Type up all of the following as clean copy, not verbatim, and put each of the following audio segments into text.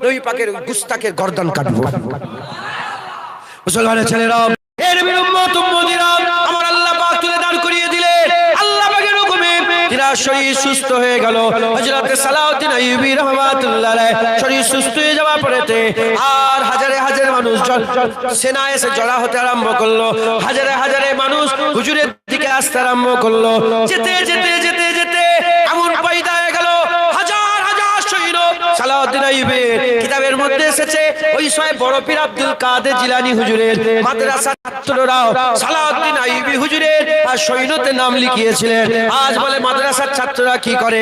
নবী পাকের গুস্তাখের গর্দান কাটবো। মুসলমানের ছেলেরা, এর উম্মত উম্মতিরা, আমার আল্লাহ পাক তুলে দাঁড় করিয়ে দিলেন। আল্লাহ পাকের হুকুমে তিনার শরীর সুস্থ হয়ে গেল। হযরত সালাউদ্দিন আইয়ুবী রাহমাতুল্লাহ আলাইহি শরীর সুস্থ হয়ে যাওয়ার পরেতে আর হাজারে হাজারে মানুষ সেনা এসে জড়া হতে আরম্ভ করলো। হাজারে হাজারে মানুষ হুজুরের দিকে আসতে আরম্ভ করলো। যেতে যেতে যেতে যেতে এমন পয়দা হয়ে গেল, হাজার হাজার সৈন্য। সালাউদ্দিন আইয়ুবীর কিতাবের মধ্যে এসেছে, ওই সময় বড় পীর আব্দুল কাদের জিলানী হুজুরের মাদ্রাসার ছাত্ররাও সালাউদ্দিন আইয়ুবী হুজুরের আর সৈন্যতে নাম লিখিয়েছিলেন। আজ বলে মাদ্রাসার ছাত্ররা কি করে,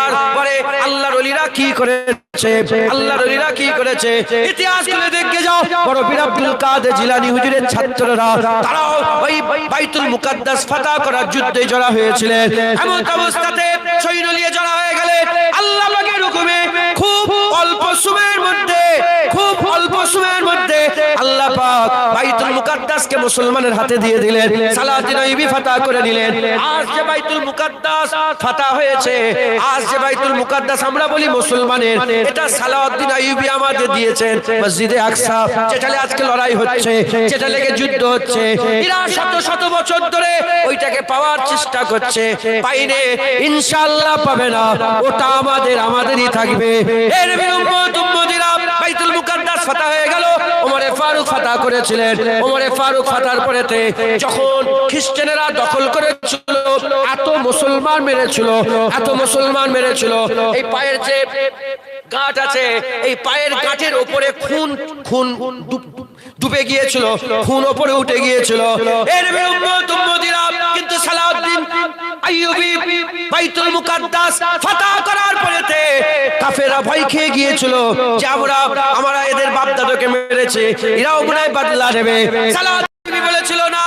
আর বলে আল্লাহর ওলিরা কি করেছে, আল্লাহর ওলিরা কি করেছে। ইতিহাস খুলে দেখে যাও, বড় পীর আব্দুল কাদের জিলানী হুজুরের ছাত্ররা তারাও ওই বাইতুল মুকাদ্দাস ফাতহ করার যুদ্ধে জড়া হয়েছিলেন। এমন অবস্থাতে সৈন্য নিয়ে জড়া হয়ে গেলেন। আল্লাহ পাকের হুকুমে খুব অল্প সময়ের মধ্যে, খুব অল্প সময়ের মধ্যে আল্লাহ পাক বাইতুল মুকাদ্দাসকে মুসলমানের হাতে দিয়ে দিলেন। সালাউদ্দিন আইয়ুবী ফাতহ করে নিলেন। আজ যে বাইতুল মুকাদ্দাস ফাতহ হয়েছে, আজ যে বাইতুল মুকাদ্দাস আমরা বলি মুসলমানের, এটা সালাউদ্দিন আইয়ুবী আমাদের দিয়েছেন। মসজিদে আকসা যেটা আজকে লড়াই হচ্ছে, যেটা লেগে যুদ্ধ হচ্ছে, এরা শত শত বছর ধরে ওইটাকে পাওয়ার চেষ্টা করছে, পাইনে, ইনশাআল্লাহ পাবে না। ওটা আমাদেরই থাকবে। এর উম্মত উম্মতিরা, বাইতুল মুকাদ্দাস ফাতহ হয়ে গেল। ওমরে ফারুক ফাতহ করেছিলেন। ওমরে ফারুক ফাতহর পরেতে যখন খ্রিস্টানেরা দখল করেছিল, এত মুসলমান মেরেছিল, এত মুসলমান মেরেছিল। এই পায়ের যে গাঁট আছে, এই পায়ের গাঁটের উপরে খুন খুন ডুবে গিয়েছিল, খুন উপরে উঠে গিয়েছিল। এর উম্মত উম্মতিরা, কিন্তু সালাউদ্দিন আইয়ুবী বাইতুল মুকাদ্দাস ফাতহ করার পরেতে কাফেররা ভয় খেয়ে গিয়েছিল যে আমরা এদের বাপ দাদাকে মেরেছে, এরাও মনে হয় বদলা নেবে। সালাউদ্দিন বলেছিল না,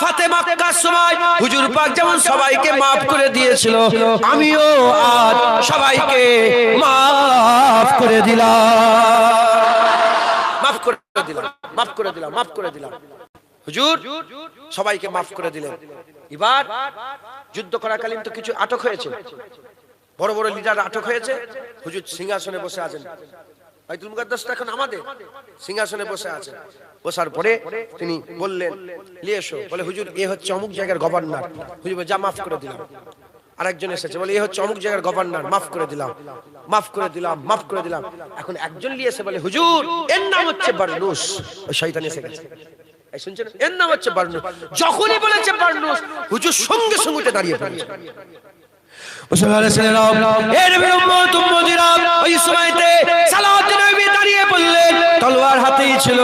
ফাতে মক্কার সময় হুজুর পাক যেমন সবাইকে মাফ করে দিয়েছিল, আমিও আজ সবাইকে মাফ করে দিলাম, মাফ করে দিলাম, মাফ করে দিলাম, মাফ করে দিলাম। হুজুর সবাইকে মাফ করে দিলেন। এবার যুদ্ধ করাকালীন তো কিছু আটক হয়েছে, বড় বড় লিডার আটক হয়েছে। হুজুর সিংহাসনে বসে আছেন, বাইতুল মুকাদ্দাসটা এখন আমাদের, সিংহাসনে বসে আছেন। বসার পরে তিনি বললেন, নিয়ে এসো। বলে হুজুর এ হচ্ছে অমুক জায়গার গভর্নর। হুজুর যা, মাফ করে দিলাম। আরেকজন এসেছে, বলে এ হচ্ছে অমুক জায়গার গভর্নর, মাফ করে দিলাম, মাফ করে দিলাম, মাফ করে দিলাম। এখন একজন নিয়ে এসে বলে, হুজুর এর নাম হচ্ছে বারনুস। ওই শয়তান এসে গেছে, শুনছেন, এর নাম হচ্ছে বারনুস। যখনই বলেছে বারনুস, হুজুর সঙ্গে সঙ্গে উঠে দাঁড়িয়ে পড়েছে। মুসলমানের ছেলেরা, এর উম্মত উম্মতিরা, ওই সময়তে সালাউদ্দিন আইয়ুবী দাঁড়িয়ে পড়লেন, তলোয়ার হাতেই ছিল,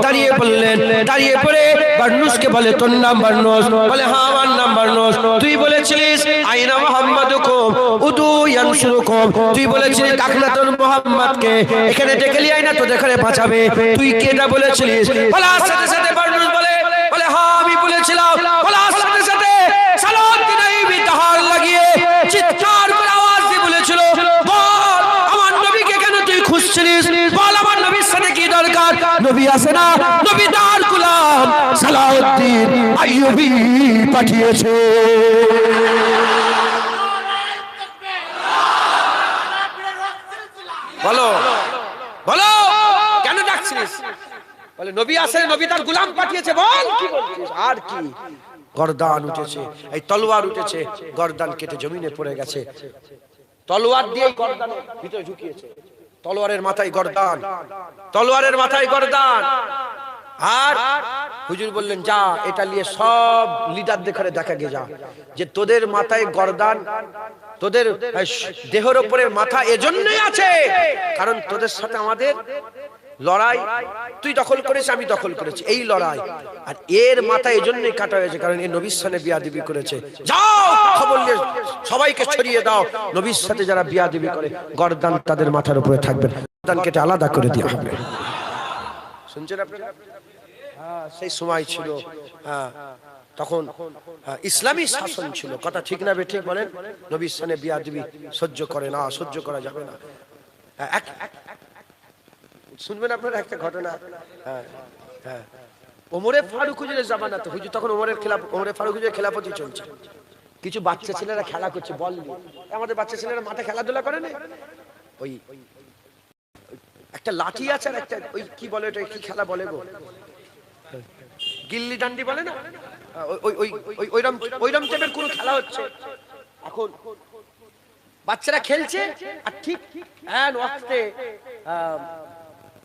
দাঁড়িয়ে পড়লেন। দাঁড়িয়ে পড়ে বারনুসকে বলে, তোর নাম বারনুস? বলে হ্যাঁ আমার নাম বারনুস। তুই বলেছিলিস আইনা মুহাম্মাদুকুম উদু ইয়ানসুরুকুম, তুই বলেছিলিস ডাকনাতুন মুহাম্মদকে এখানে ডেকে লিয়ে আইনা তোদের এখানে বাঁচাবে, তুই কি এটা বলেছিলিস? বলার সাথে সাথে বারনুস বলে হ্যাঁ আমি বলেছিলাম। বলার সাথে সাথে সালাউদ্দিন আইয়ুবী তাহার লাগিয়ে চিৎকার করে আওয়াজ দিয়ে বলেছিল, বল আমার নবীকে কেন তুই খুঁজছিলিস? বল আমার নবীর সাথে কি দরকার? নবী আছে না, নবী তার গোলাম সালাউদ্দিন আইয়ুবী পাঠিয়েছে। বলো বলো কেন ডাকছিস? বলে নবী আছে, নবী তার গোলাম পাঠিয়েছে। বল কি বলছিস? আর কি? গর্দান উঠেছে, এই তলোয়ার উঠেছে, গর্দান কেটে জমিনে পড়ে গেছে। তলোয়ার দিয়ে গর্দানের ভিতরে ঢুকিয়েছে, তলোয়ারের মাথায় গর্দান, তলোয়ারের মাথায় গর্দান। আর হুজুর বললেন, যা এটা নিয়ে সব লিডারদের ঘরে দেখা গে যা, যে তোদের মাথায় গর্দান, তোদের দেহের উপরে মাথা এজন্যই আছে কারণ তোদের সাথে আমাদের লড়াই, তুই দখল করেছিস আমি দখল করেছি, এই লড়াই। আর এর মাথা এজন্যই কাটা হয়েছে কারণ এ নবীর সাথে বিয়াদবি করেছে। যাও খবর নিয়ে সবাইকে ছড়িয়ে দাও, নবীর সাথে যারা বিয়াদবি করে গর্দান তাদের মাথার উপরে থাকবে, গর্দান কেটে আলাদা করে দেওয়া হবে। শুনছেন আপনারা? হ্যাঁ, সেই সময় ছিল, হ্যাঁ তখন ইসলামী শাসন ছিল। কথা ঠিক না ঠিক বলেন? নবীর সাথে বিয়াদবি সহ্য করে না, সহ্য করা যাবে না। শুনবেন আপনারা একটা ঘটনা। ওমরে ফারুক হুজুরের জামানাতে, হুজুর তখন ওমরে ফারুক হুজুরের খেলাফতি চলছে। কিছু বাচ্চা ছেলেরা খেলা করছে বল নিয়ে। আমাদের বাচ্চা ছেলেরা মাঠে খেলাধুলা করে না, ওই একটা লাঠি আছে আর একটা ওই কি বলে ওটা, কি খেলা বলে গো, গিল্লি ডান্ডি বলে না, ওই ওই ওইরকম ওইরকম টাইপের কোন খেলা হচ্ছে এখন, বাচ্চারা খেলছে আর ঠিক ওয়াক্তে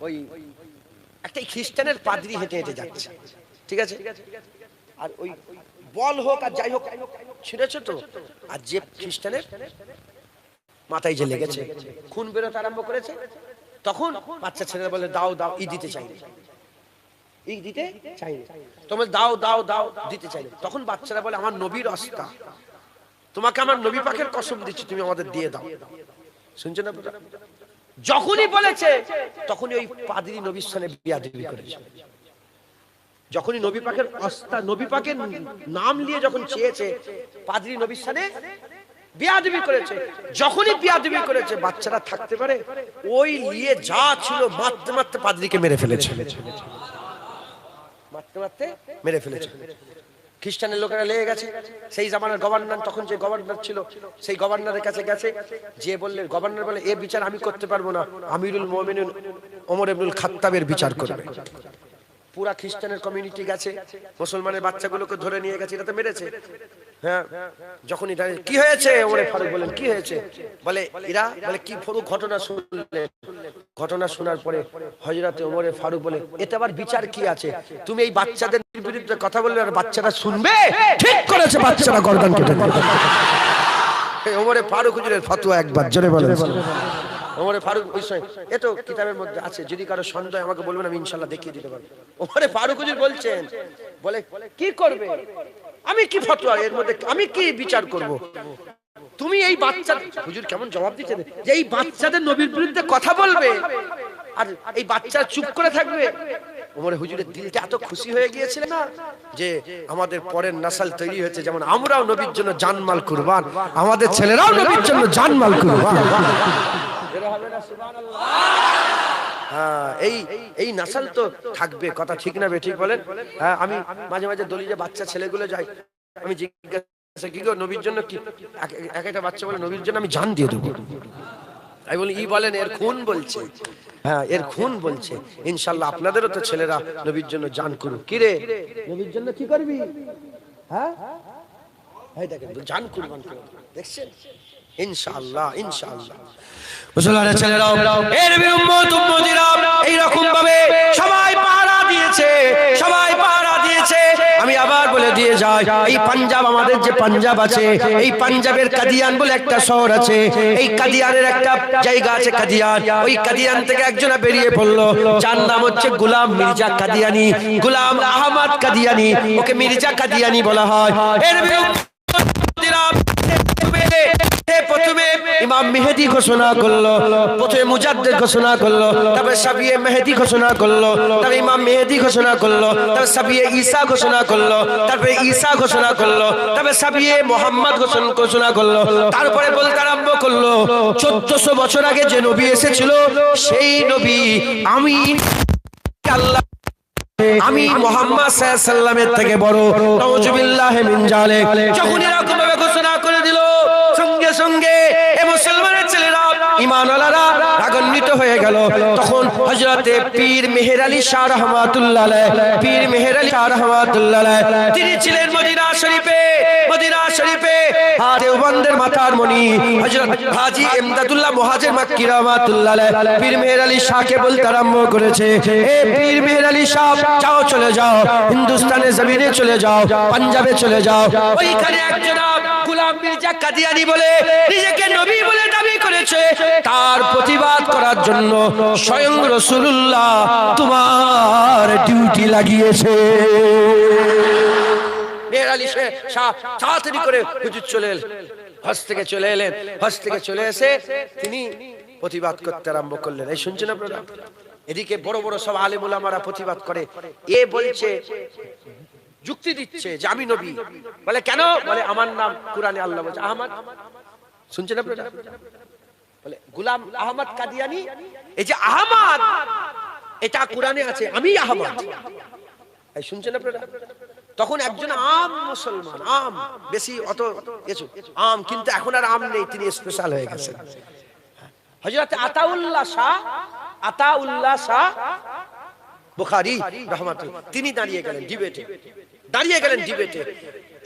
ওই একটা খ্রিস্টানের পাদ্রী হেঁটে হেঁটে যাচ্ছে, ঠিক আছে, আর ওই বল হোক আর যাই হোক ছিঁড়েছে তো, আর যে খ্রিস্টানের মাথায় যে লেগেছে, খুন বেরোতে আরম্ভ করেছে, তখন বাচ্চা ছেলেরা বলে দাও দাও, ই দিতে চাইলে, ই দিতে চাইলে, তোমরা দাও দাও দাও দিতে চাইলে, তখন বাচ্চারা বলে আমার নবীর অস্তা, তোমাকে আমার নবী পাকের কসম দিচ্ছি তুমি আমাদের দিয়ে দাও। শুনছেন না? যখনই বলেছে তখনই ওই পাদ্রী নবীর সামনে বিয়াদবি করেছে। যখনই নবী পাকের অস্তা, নবী পাকের নাম নিয়ে যখন চেয়েছে, পাদ্রী নবীর সামনে বিয়াদবি করেছে। যখনই বিয়াদবি করেছে, বাচ্চারা থাকতে পারে, ওই নিয়ে যা ছিল মারতে মারতে পাদ্রীকে মেরে ফেলেছে, মারতে মারতে মেরে ফেলেছে। খ্রিস্টানের লোকেরা লেগে গেছে, সেই জামানার গভর্নর, তখন যে গভর্নর ছিল সেই গভর্নরের কাছে গেছে, যে বললেন, গভর্নর বলে এ বিচার আমি করতে পারবো না, আমিরুল মুমিনিন ওমর ইবনুল খাত্তাবের বিচার করবে। পুরা খ্রিস্টানের কমিউনিটি গেছে, মুসলমানের বাচ্চাগুলোকে ধরে নিয়ে গেছে, এটা তো মেরেছে। হ্যাঁ, যখনই কি হয়েছে, ওমরে ফারুক বলেন কি হয়েছে, বলে এরা বলে কি পুরো ঘটনা শুনলেন। ঘটনা শোনার পরে হযরতে ওমরে ফারুক বলে এটা আবার বিচার কি আছে, তুমি এই বাচ্চাদের বিরুদ্ধে কথা বললে আর বাচ্চারা শুনবে, ঠিক করেছে, বাচ্চারা গর্দান কেটে দেবে। ওমরে ফারুক হুজুরের ফতোয়া একবার জোরে বলেন। ওমরে ফারুক বিষয় এত কিতাবের মধ্যে আছে, যদি কারো সন্দেহ আমাকে বলবেন, আমি ইনশাআল্লাহ দেখিয়ে দিতে পারবো। ওমরে ফারুক হুজুর বলছেন, বলে কি করবে, আমি কি ফতোয়া এর মধ্যে, আমি কি বিচার করব, তুমি এই বাচ্চা, হুজুর কেমন জবাব দিচ্ছেন, যে এই বাচ্চাদের নবীর বিরুদ্ধে কথা বলবে আর এই বাচ্চা চুপ করে থাকবে। ওমরে হুজুরের দিলটা এত খুশি হয়ে গিয়েছিল না, যে আমাদের পরের নাসাল তৈরি হয়েছে, যেমন আমরাও নবীর জন্য জানমাল কুরবান, আমাদের ছেলেরাও নবীর জন্য জানমাল কুরবান। হ্যাঁ, এই নাসাল তো থাকবে, কথা ঠিক না বেঠিক বলেন? হ্যাঁ, আমি মাঝে মাঝে দলি যে বাচ্চা ছেলেগুলো যাই, আমি জিজ্ঞাসা কি গো নবীর জন্য কি, এক একটা বাচ্চা বলে নবীর জন্য আমি জান দিয়ে দেবো। আমি বলি ই বলেন এর খুন বলছে, হ্যাঁ এর খুন বলছে, ইনশাআল্লাহ আপনাদেরও তো ছেলেরা নবীর জন্য জান করুক। কি রে, নবীর জন্য কি করবি? হ্যাঁ, এই দেখেন জান কুরবান করে, দেখছেন? ইনশাআল্লাহ ইনশাআল্লাহ। মুসলমানের ছেলেরাও এর উম্মত উম্মতিরা এইরকম ভাবে সবাই পাহারা দিয়েছে, সবাই পাহারা দিয়েছে। আমি আবার বলে দিয়ে যাই, এই পাঞ্জাব, আমাদের যে পাঞ্জাব আছে, এই পাঞ্জাবের কাদিয়ান বলে একটা শহর আছে, এই কাদিয়ানের একটা জায়গা আছে কাদিয়ান, ওই কাদিয়ান থেকে একজনা বেরিয়ে পড়লো, যার নাম হচ্ছে গোলাম মির্জা কাদিয়ানি, গোলাম আহমদ কাদিয়ানি, ওকে মির্জা কাদিয়ানি বলা হয়। এর প্রথমে ইমাম মেহেদী ঘোষণা করলো, প্রথমে মুজাদ্দিদ ঘোষণা করলো, তারপরে সাবিয়ে মেহেদী ঘোষণা করলো, তারপরে ইমাম মেহেদী ঘোষণা করলো, তারপরে সাবিয়ে ঈসা ঘোষণা করলো, তারপরে ঈসা ঘোষণা করলো, তারপরে সাবিয়ে মোহাম্মদ ঘোষণা করলো। তারপরে বলতে আরম্ভ করলো 1400 বছর আগে যে নবী এসেছিল, সেই নবী আমি, আল্লাহ আমি মুহাম্মদ সাল্লাল্লাহু আলাইহি ওয়াসাল্লামের থেকে বড়, নাউজুবিল্লাহি মিন যালিক। যখন এরকম ভাবে ঘোষণা করে দিল, সঙ্গে সঙ্গে এ মুসলমানের ছেলেরা, ঈমানওয়ালারা রাগান্বিত হয়ে গেল। তখন হযরতে পীর মেহের আলী শাহ রাহমাতুল্লাহ আলাইহি, পীর মেহের আলী শাহ রাহমাতুল্লাহ আলাইহি, তিনি ছিলেন মদিনা শরীফে, মদিনা শরীফে দেওবন্দের মাথার মণি হযরত হাজী ইমদাদুল্লাহ মুহাজির মাক্কি রাহমাতুল্লাহ আলাইহি পীর মেহের আলী শাহকে বলতে আরম্ভ করেছে, এ পীর মেহের আলী শাহ, যাও চলে যাও, হিন্দুস্তানের জমিনে চলে যাও, পাঞ্জাবে চলে যাও। ওইখানে একজন গোলাম মির্জা কাদিয়ানি বলে নিজেকে নবী বলে দাবি করেছে, তার প্রতিবাদ করার জন্য স্বয়ং রাসূলুল্লাহ তোমার ডিউটি লাগিয়েছে। মেহের আলী শাহ তাড়াতাড়ি করে হুজুর চলে এলেন, হজ থেকে চলে এলেন, হজ থেকে চলে এসে তিনি প্রতিবাদ করতে আরম্ভ করলেন। এই শুনছেন আপনারা? এদিকে বড় বড় সব আলেম ওলামারা প্রতিবাদ করে, এ বলছে, যুক্তি দিচ্ছে যে আমি নবী। বলে কেন? বলে আমার নাম কুরআনে আল্লাহ বলছে আহমদ। শুনছেন আপনারা? বলে গোলাম আহমদ কাদিয়ানি, এই যে আহমদ, এটা কুরআনে আছে, আমি আহমদ। এই শুনছেন আপনারা? তখন একজন আম মুসলমান, আম বেশি অত কিছু আম, কিন্তু এখন আর আম নেই, তিনি স্পেশাল হয়ে গেছেন। হযরত আতাউল্লাহ শাহ আতাউল্লাহ শাহ বুখারী রাহমাতুল্লাহ, তিনি দাঁড়িয়ে গেলেন ডিবেটে।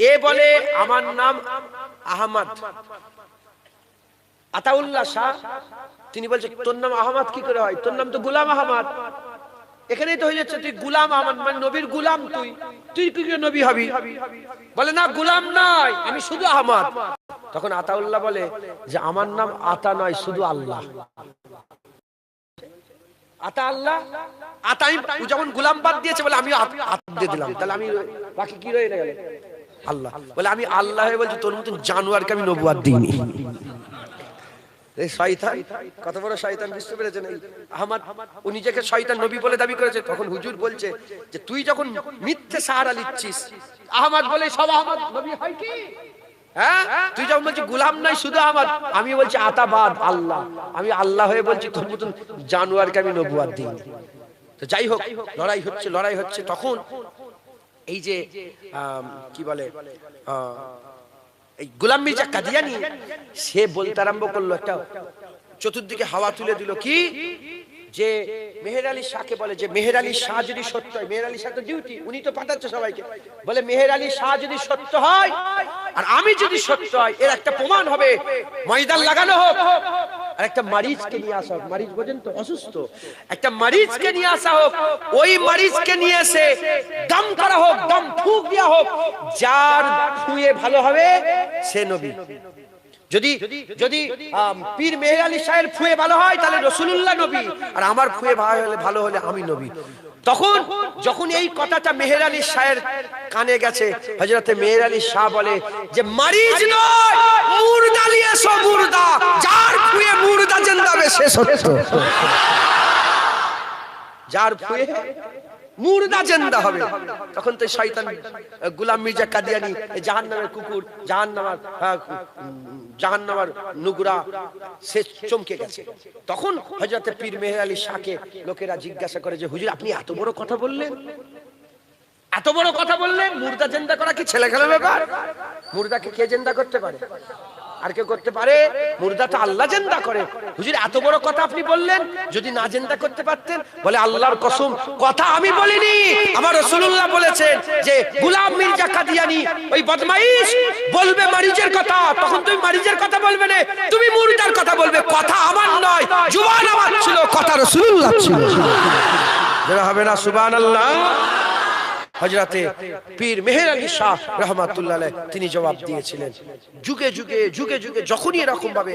এ বলে আমার নাম আহমদ। আতাউল্লাহ শাহ তিনি বলছে তোর নাম আহমদ কি করে হয়, তোর নাম তো গোলাম আহমদ। এখানেই তো হয়ে যাচ্ছে তুই গোলাম আহমদ, মানে নবীর গোলাম, তুই কি করে নবী হবি? বলে না গোলাম নয়, আমি শুধু আহমদ। তখন আতাউল্লাহ বলে যে আমার নাম আতা নয়, শুধু আল্লাহ। আতা আল্লাহ, আতা আমি যখন গোলাম বাদ দিয়েছে বলে আমি আতা দিয়ে দিলাম, তাহলে আমি বাকি কি রয়ে গেল? আল্লাহ। বলে আমি আল্লাহ হয়ে বলছি তোর মতন জানোয়ারকে আমি নবুয়ত দিইনি। এই শয়তান কত বড় শয়তান, বুঝতে পেরেছেন? আহমদ ও নিজেকে শয়তান নবী বলে দাবি করেছে। তখন হুজুর বলছে যে তুই যখন মিথ্যে সাহারা লিখছিস, আহমদ বলে সব আহমদ নবী হয় কি? হ্যাঁ, তুই যখন বলছিস গোলাম নাই শুধু আহমদ, আমি বলছি আতাবাদ আল্লাহ, আমি আল্লাহ হয়ে বলছি তোর মতন জানোয়ারকে আমি নবুয়ত দিইনি। তো যাই হোক, লড়াই হচ্ছে। তখন এই যে কি বলে এই গোলাম মির্জা কাদিয়ানী, সে বলতে আরম্ভ করলো, একটা চতুর্দিকে হাওয়া তুলে দিল কি, যে মেহের আলী শাহকে বলে যে মেহের আলী শাহ যদি সত্য হয়, মেহের আলী শাহ তো ডিউটি, উনি তো পাঠাচ্ছে সবাইকে, বলে মেহের আলী শাহ যদি সত্য হয় আর আমি যদি সত্য হয়, এর একটা প্রমাণ হবে, ময়দান লাগানো হোক। আর একটা মারিচকে নিয়ে আসা হোক, মারিচ বোঝেন তো, অসুস্থ, একটা মারিচকে নিয়ে আসা হোক, ওই মারিচকে নিয়ে এসে দম করা হোক, দম ফুঁক দেওয়া হোক, যার ফুঁয়ে ভালো হবে সে নবী। যদি যদি পীর মেহের আলী শাহের ফুঁয়ে ভালো হয় তাহলে রাসূলুল্লাহ নবী, আর আমার ফুঁয়ে ভালো হলে আমি নবী। তখন যখন এই কথাটা মেহের আলী শাহের কানে গেছে, হযরতে মেহের আলী শাহ বলে যে মারিচ নয়, মুর্দা নিয়ে এসো, মুর্দা, যার ফুঁয়ে মুর্দা জিন্দা হবে সে সত্য, যার ফুঁয়ে মুর্দা জিন্দা হবে। তখন তো শয়তান গোলাম মির্জা কাদিয়ানী, জাহান্নামের কুকুর, জাহান্নামের নুগরা, সে চমকে গেছে। তখন হযরতে পীর মেহের আলী শাহকে লোকেরা জিজ্ঞাসা করে যে হুজুর আপনি এত বড় কথা বললেন, মুর্দা জিন্দা করা কি ছেলে খেলার ব্যাপার? মুর্দাকে কে জিন্দা করতে পারে? আর কেউ করতে পারে? মুর্দা তো আল্লাহ জিন্দা করে। হুজুর এত বড় কথা আপনি বললেন, যদি না জিন্দা করতে পারতেন? বলে আল্লাহর কসম, কথা আমি বলিনি, আমার রাসূলুল্লাহ বলেছেন যে গোলাম মির্জা কাদিয়ানী ওই বদমাইশ বলবে মারিজের কথা, তখন তুমি মারিজের কথা বলবে না, তুমি মুর্দার কথা বলবে। কথা আমার নয়, জুবান আমার ছিল, কথা রাসূলুল্লাহ ছিল। যারা হবে না সুবহানাল্লাহ। হযরতে পীর মেহের আলী শাহ রাহমাতুল্লাহ আলাইহি তিনি জবাব দিয়েছিলেন, যুগে যুগে যখনই এরকম ভাবে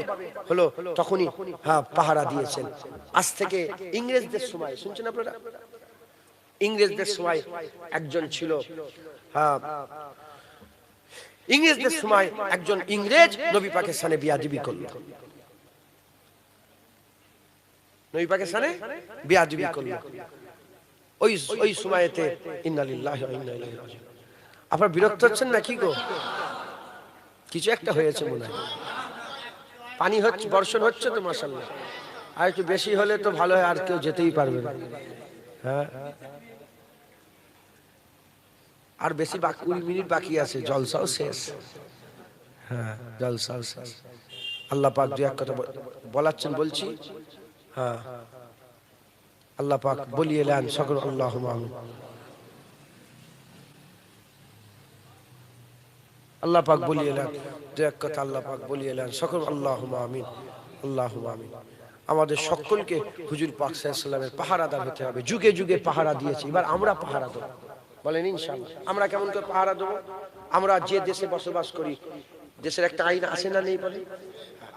হলো তখনই পাহারা দিয়েছেন। আজ থেকে ইংরেজদের সময়, শুনছেন আপনারা, ইংরেজদের সময় একজন ছিল, ইংরেজদের সময় একজন ইংরেজ নবী পাকের সানে বিয়াদবি করল, নবী পাকের সানে বিয়াদবি করল। ওই সময়তে ইন্না লিল্লাহি ওয়া ইন্না ইলাইহি রাজিউন। আপনারা বিরক্ত হচ্ছেন নাকি গো? কিছু একটা হয়েছে মনে হয়, পানি হচ্ছে, বর্ষণ হচ্ছে তো মাশাআল্লাহ। আর একটু বেশি হলে তো ভালো হয়, আর কেউ যেতেই পারবে না। হ্যাঁ, আর বেশি 20 মিনিট বাকি আছে, জলসাও শেষ। হ্যাঁ, জলসাও শেষ। আল্লাহ পাক দুই এক কথা বলাচ্ছেন, বলছি। হ্যাঁ, আল্লাহ পাক বলিয়ে এলেন সকল আল্লাহুম্মা আমিন। আল্লাহ পাক বলিয়ে এলেন দুই এক কথা, আল্লাহ পাক বলিয়ে এলেন সকল আল্লাহুম্মা আমিন, আল্লাহুম্মা আমিন। আমাদের সকলকে হুজুর পাক সাল্লাল্লাহু আলাইহি ওয়াসাল্লামের পাহারাদার হতে হবে। যুগে যুগে পাহারা দিয়েছি, এবার আমরা পাহারা দেব, বলেন ইনশাআল্লাহ। আমরা কেমন করে পাহারা দেব? আমরা যে দেশে বসবাস করি, দেশের একটা আইন আছে না নেই বলে,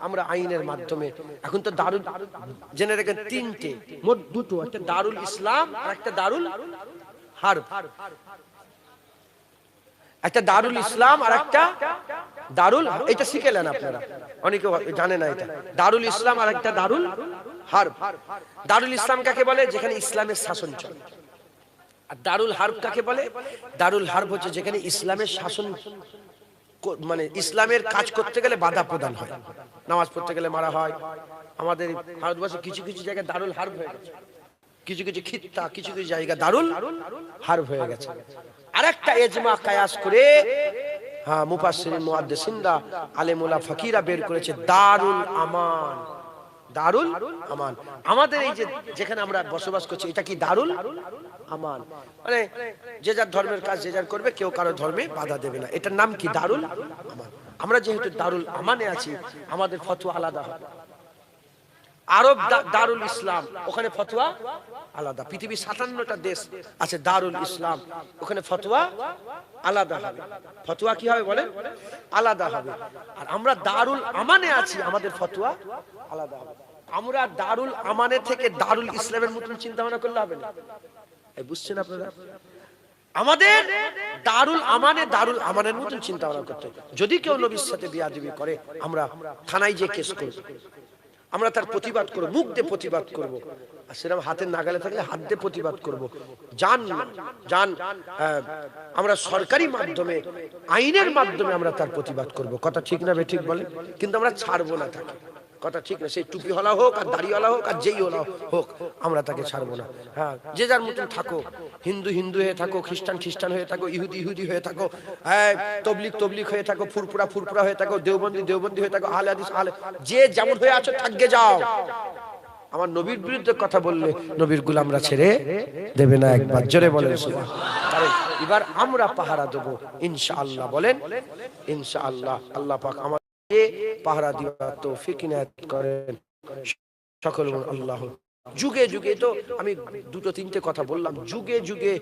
আমরা আইনের মাধ্যমে, এখন তো দারুল, জেনে রাখেন তিনটে, মোট দুটো, একটা দারুল ইসলাম আর একটা দারুল হারব। একটা দারুল ইসলাম আর একটা দারুল, এটা শিখে নেন আপনারা, অনেকে জানে না এটা। দারুল ইসলাম আর একটা দারুল হারব। দারুল ইসলাম কাকে বলে? যেখানে ইসলামের শাসন চলে। আর দারুল হারব কাকে বলে? দারুল হারব হচ্ছে যেখানে ইসলামের শাসন, মানে ইসলামের কাজ করতে গেলে বাধা প্রদান হয়, নামাজ পড়তে গেলে মারা হয়। আমাদের ভারতবর্ষে কিছু কিছু জায়গায় দারুল হারব হয়ে গেছে, কিছু কিছু খিত্তা, কিছু কিছু জায়গা দারুল হারব হয়ে গেছে। আরেকটা ইজমা কিয়াস করে মুফাসসিরিন মুহাদ্দিসিনরা আলেমুল্লাহ ফকিরা বের করেছে দারুল আমান। দারুল আমান। আমাদের এই যে যেখানে আমরা বসবাস করছি এটা কি দারুল আমান, মানে যে যার ধর্মের কাজ যে যার করবে, কেউ কারো ধর্মে বাধা দেবে না, এটার নাম কি দারুল আমান। আমরা যেহেতু দারুল আমানে আছি, আমাদের ফতোয়া আলাদা হবে। আরব দারুল ইসলাম, ওখানে ফতোয়া আলাদা। পৃথিবীর 57টা দেশ আছে দারুল ইসলাম, ওখানে ফতোয়া আলাদা হবে। ফতোয়া কি হবে বলেন? আলাদা হবে। আর আমরা দারুল আমানে আছি, আমাদের ফতোয়া আলাদা হবে। আমরা দারুল আমানে থেকে দারুল ইসলামের মতন চিন্তা ভাবনা করলে হবে না। এই বুঝছেন আপনারা? আমাদের দারুল আমানের মতন চিন্তা ভাবনা করতে। যদি কেউ নবীর সাথে বেয়াদবি করে, আমরা থানায় যে কেস করব, আমরা তার প্রতিবাদ করব, মুখ দিয়ে প্রতিবাদ করব। আর সেরকম হাতের নাগালে থাকলে হাত দিয়ে প্রতিবাদ করব। আমরা সরকারি মাধ্যমে, আইনের মাধ্যমে আমরা তার প্রতিবাদ করব। কথা ঠিক না বেঠিক বলেন? কিন্তু আমরা ছাড়বো না তাকে, কথা ঠিক না। সেই টুপিওয়ালা হোক আর দাড়িওয়ালা হোক আর যেই ওলা হোক, আমরা তাকে ছাড়বো না। হ্যাঁ, যে যার মতন থাকো, হিন্দু হিন্দু হয়ে থাকো, খ্রিস্টান খ্রিস্টান হয়ে থাকো, ইহুদি ইহুদি হয়ে থাকো, হ্যাঁ, তবলিগ হয়ে থাকো, ফুরফুরা হয়ে থাকো, দেওবন্দি হয়ে থাকো, আহলে হাদিস যে যেমন হয়ে আছো থাকবে যাও। আমার নবীর বিরুদ্ধে কথা বললে নবীর গোলামরা ছেড়ে দেবে না। একবার জোরে বলেন সুবহানাল্লাহ। কারণ এবার আমরা পাহারা দেব ইনশাআল্লাহ। বলেন ইনশাআল্লাহ। আল্লাহ পাক আমাদের পাহারা দিবার তৌফিক ইনায়াত করেন সকল। আল্লাহ যুগে যুগে, তো আমি দুটো তিনটে কথা বললাম, যুগে যুগে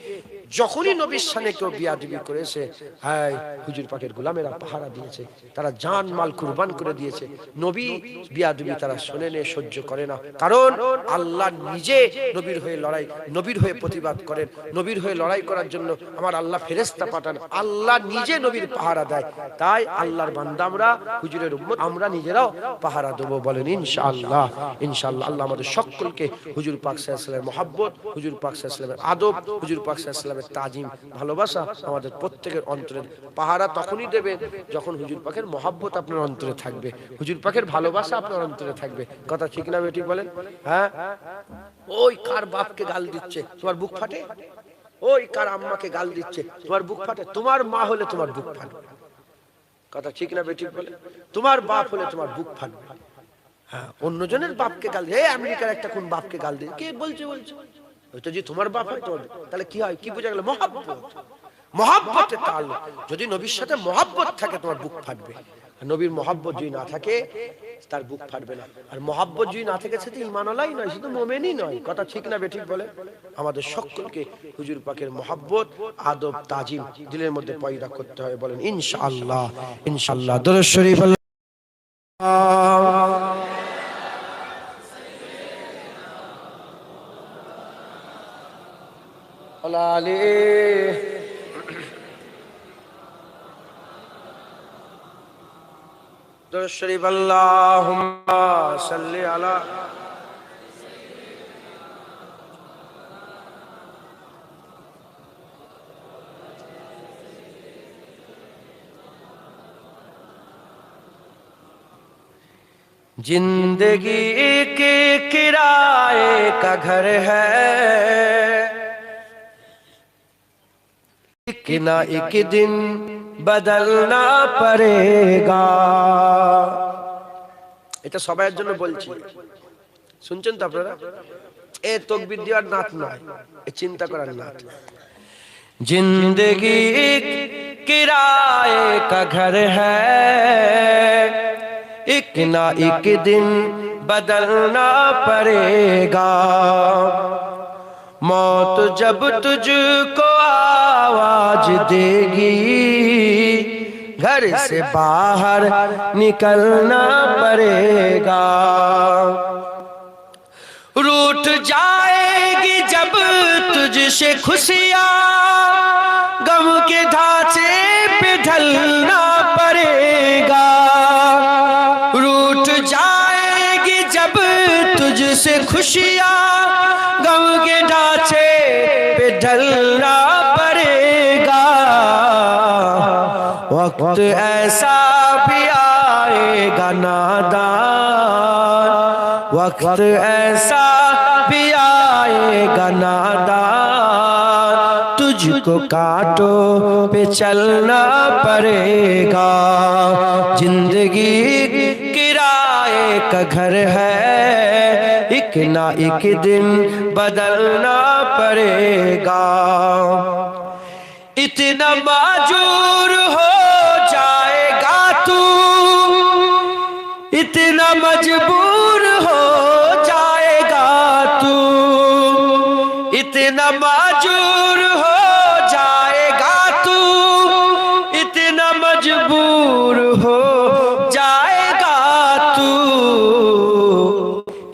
যখনই নবীর সামনে কেউ বিয়াদবি করেছে, হ্যাঁ, হুজুর পাকের গোলামেরা পাহারা দিয়েছে, তারা জান মাল কুরবান করে দিয়েছে। নবী বিয়াদবি তারা শোনে নে, সহ্য করে না। কারণ আল্লাহ নিজে নবীর হয়ে লড়াই, নবীর হয়ে প্রতিবাদ করেন। নবীর হয়ে লড়াই করার জন্য আমার আল্লাহ ফেরেশতা পাঠান। আল্লাহ নিজে নবীর পাহারা দেয়। তাই আল্লাহর বান্দা আমরা, হুজুরের উম্মত, আমরা নিজেরাও পাহারা দেবো। বলেন ইনশাআল্লাহ। ইনশাআল্লাহ। আল্লাহ আমাদের সকলকে হুজুর পাক সাল্লাল্লাহু আলাইহি ওয়াসাল্লামের মহব্বত, হুজুর পাক সাল্লাল্লাহু আলাইহি ওয়াসাল্লামের আদব, হুজুর পাক সাল্লাল্লাহু আলাইহি ওয়াসাল্লামের তাজিম, ভালোবাসা আমাদের প্রত্যেকের অন্তরে। পাহারা তখনই দেবে যখন হুজুর পাকের মহব্বত আপনার অন্তরে থাকবে, হুজুর পাকের ভালোবাসা আপনার অন্তরে থাকবে। কথা ঠিক না বেঠিক বলেন? হ্যাঁ, ওই কার বাপকে গাল দিচ্ছে, তোমার বুক ফাটে? ওই কার আম্মাকে গাল দিচ্ছে, তোমার বুক ফাটে? তোমার মা হলে তোমার বুক ফাটবে। কথা ঠিক না বেঠিক বলেন? তোমার বাপ হলে তোমার বুক ফাটবে। হ্যাঁ, অন্যজনের বাপকে গাল দিয়ে, আমেরিকার একটা কোন বাপকে গাল দিয়ে, কে বলছে? ওইটা যে তোমার বাপ হয়, তোমার তাহলে কি হয়? কি বোঝা গেল? মহব্বত। মহব্বতের তাআল্লুক। যদি নবীর সাথে মহব্বত থাকে, তোমার বুক ফাটবে। আর নবীর মহব্বত যদি না থাকে, তার বুক ফাটবে না। আর মহব্বত যদি না থাকে, সেটা ঈমানওয়ালাই নয়, শুধু মুমিনই নয়। কথা ঠিক না বেঠিক বলে? আমাদের সকলকে হুজুর পাকের মহব্বত, আদব, তাজিম দিলের মধ্যে পয়দা করতে হবে। বলেন ইনশাআল্লাহ। ইনশাআল্লাহ। দরুদ শরীফ। দরুদ শরীফ। আল্লাহুম্মা সাল্লি আলা जिंदगी के किराए का घर है, एक ना एक दिन बदलना पड़ेगा। এটা সবার জন্য বলছি, শুনছেন তো আপনারা? এ তাকবীর দেওয়ার নাত নয়, এ চিন্তা করার নাত। जिंदगी किराए का घर है, एक ना एक दिन बदलना पड़ेगा। मौत जब तुझको आवाज देगी, घर से बाहर निकलना पड़ेगा। रूठ जाएगी जब तुझसे खुशियाँ, गम के ढांचे पे ढलना पड़ेगा। रूठ जाएगी जब तुझसे खुशियाँ, गम के ढांचे पे ढलना पड़ेगा। वक्त ऐसा भी आएगा नादान, वक्त ऐसा भी आएगा नादान, तुझको कांटों पे चलना पड़ेगा। जिंदगी किराए का घर है, एक ना एक दिन बदलना पड़ेगा। इतना माजूर हो जाएगा तू, इतना मजबूर हो जाएगा तू, इतना माजूर हो जाएगा तू, इतना मजबूर हो जाएगा तू।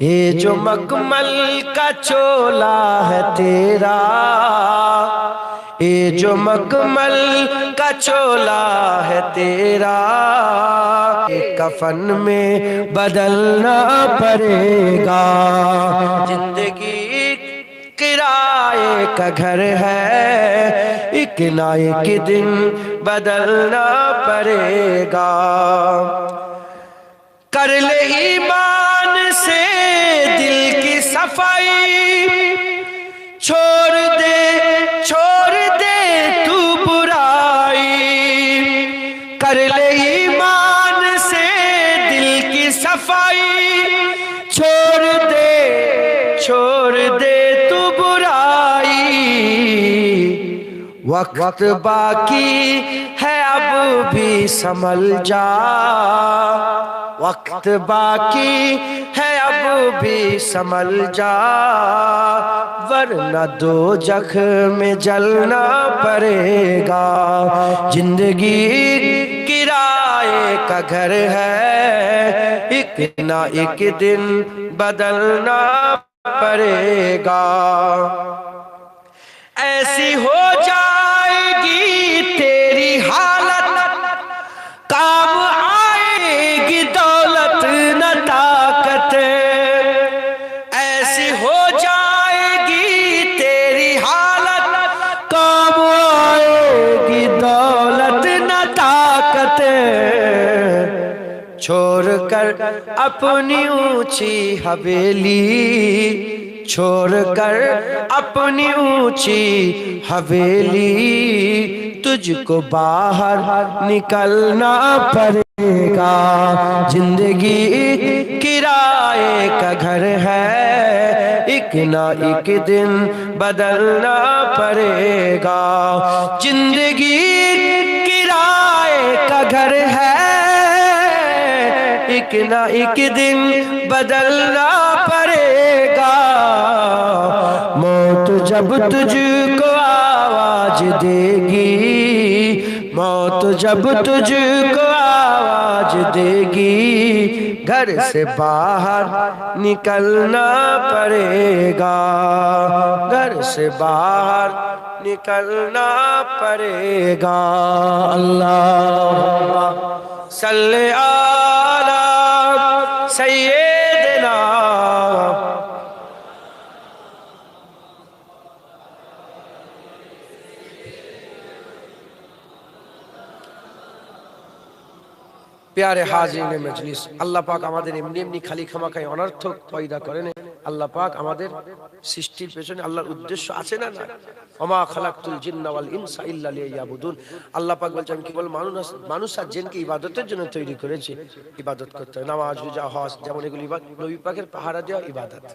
ये जो मखमल का चोला है तेरा, ये जो मखमल का चोला है तेरा, कफन में बदलना पड़ेगा। जिंदगी किराए का घर है, एक ना एक दिन बदलना पड़ेगा। कर ले ईमान से दिल की सफाई, छोड़ दे तू बुराई। कर ले ईमान से दिल की सफाई, छोड़ दे तू बुराई। वक्त बाकी है अब भी संभल जा, वक्त बाकी है अब भी संभल जा, वरना दोजख में जलना पड़ेगा। जिंदगी किराए का घर है, एक ना एक दिन बदलना पड़ेगा। ऐसी हो जाएगी तेरी हालत, काम आएगी दौलत न ताकत। ऐसी हो जाएगी तेरी हालत, काम आएगी दौलत न ताकत। छोड़कर अपनी ऊंची हवेली, छोड़कर अपनी ऊंची हवेली, तुझको बाहर निकलना पड़ेगा। जिंदगी किराए का घर है, एक ना एक दिन बदलना पड़ेगा। जिंदगी किराए का घर है, एक ना एक दिन बदलना पड़ेगा। मौत जब तुझको आवाज देगी, मौत जब तुझको आवाज देगी, घर से बाहर निकलना पड़ेगा, घर से बाहर निकलना पड़ेगा। अल्लाह सल्ले आला सय्यदना। प्यारे हाजिरिन मजलिस, अल्लाह पाक আমাদের এমনি এমনি খালি খামাখাই অনর্থক পয়দা করেন। আল্লাহ পাক আমাদের সৃষ্টির পেছনে আল্লাহর উদ্দেশ্য আছে না না। ওমা খালাকতুল জিন্না ওয়াল ইনসা ইল্লা লিয়াবুদুন। আল্লাহ পাক বলছেন কি বল, মানুষ আর জিনকে ইবাদতের জন্য তৈরি করেছে, ইবাদত করতে হয়। নামাজ রোজা হজ যেমন এগুলো নবী পাকের পাহারা দেওয়া ইবাদত।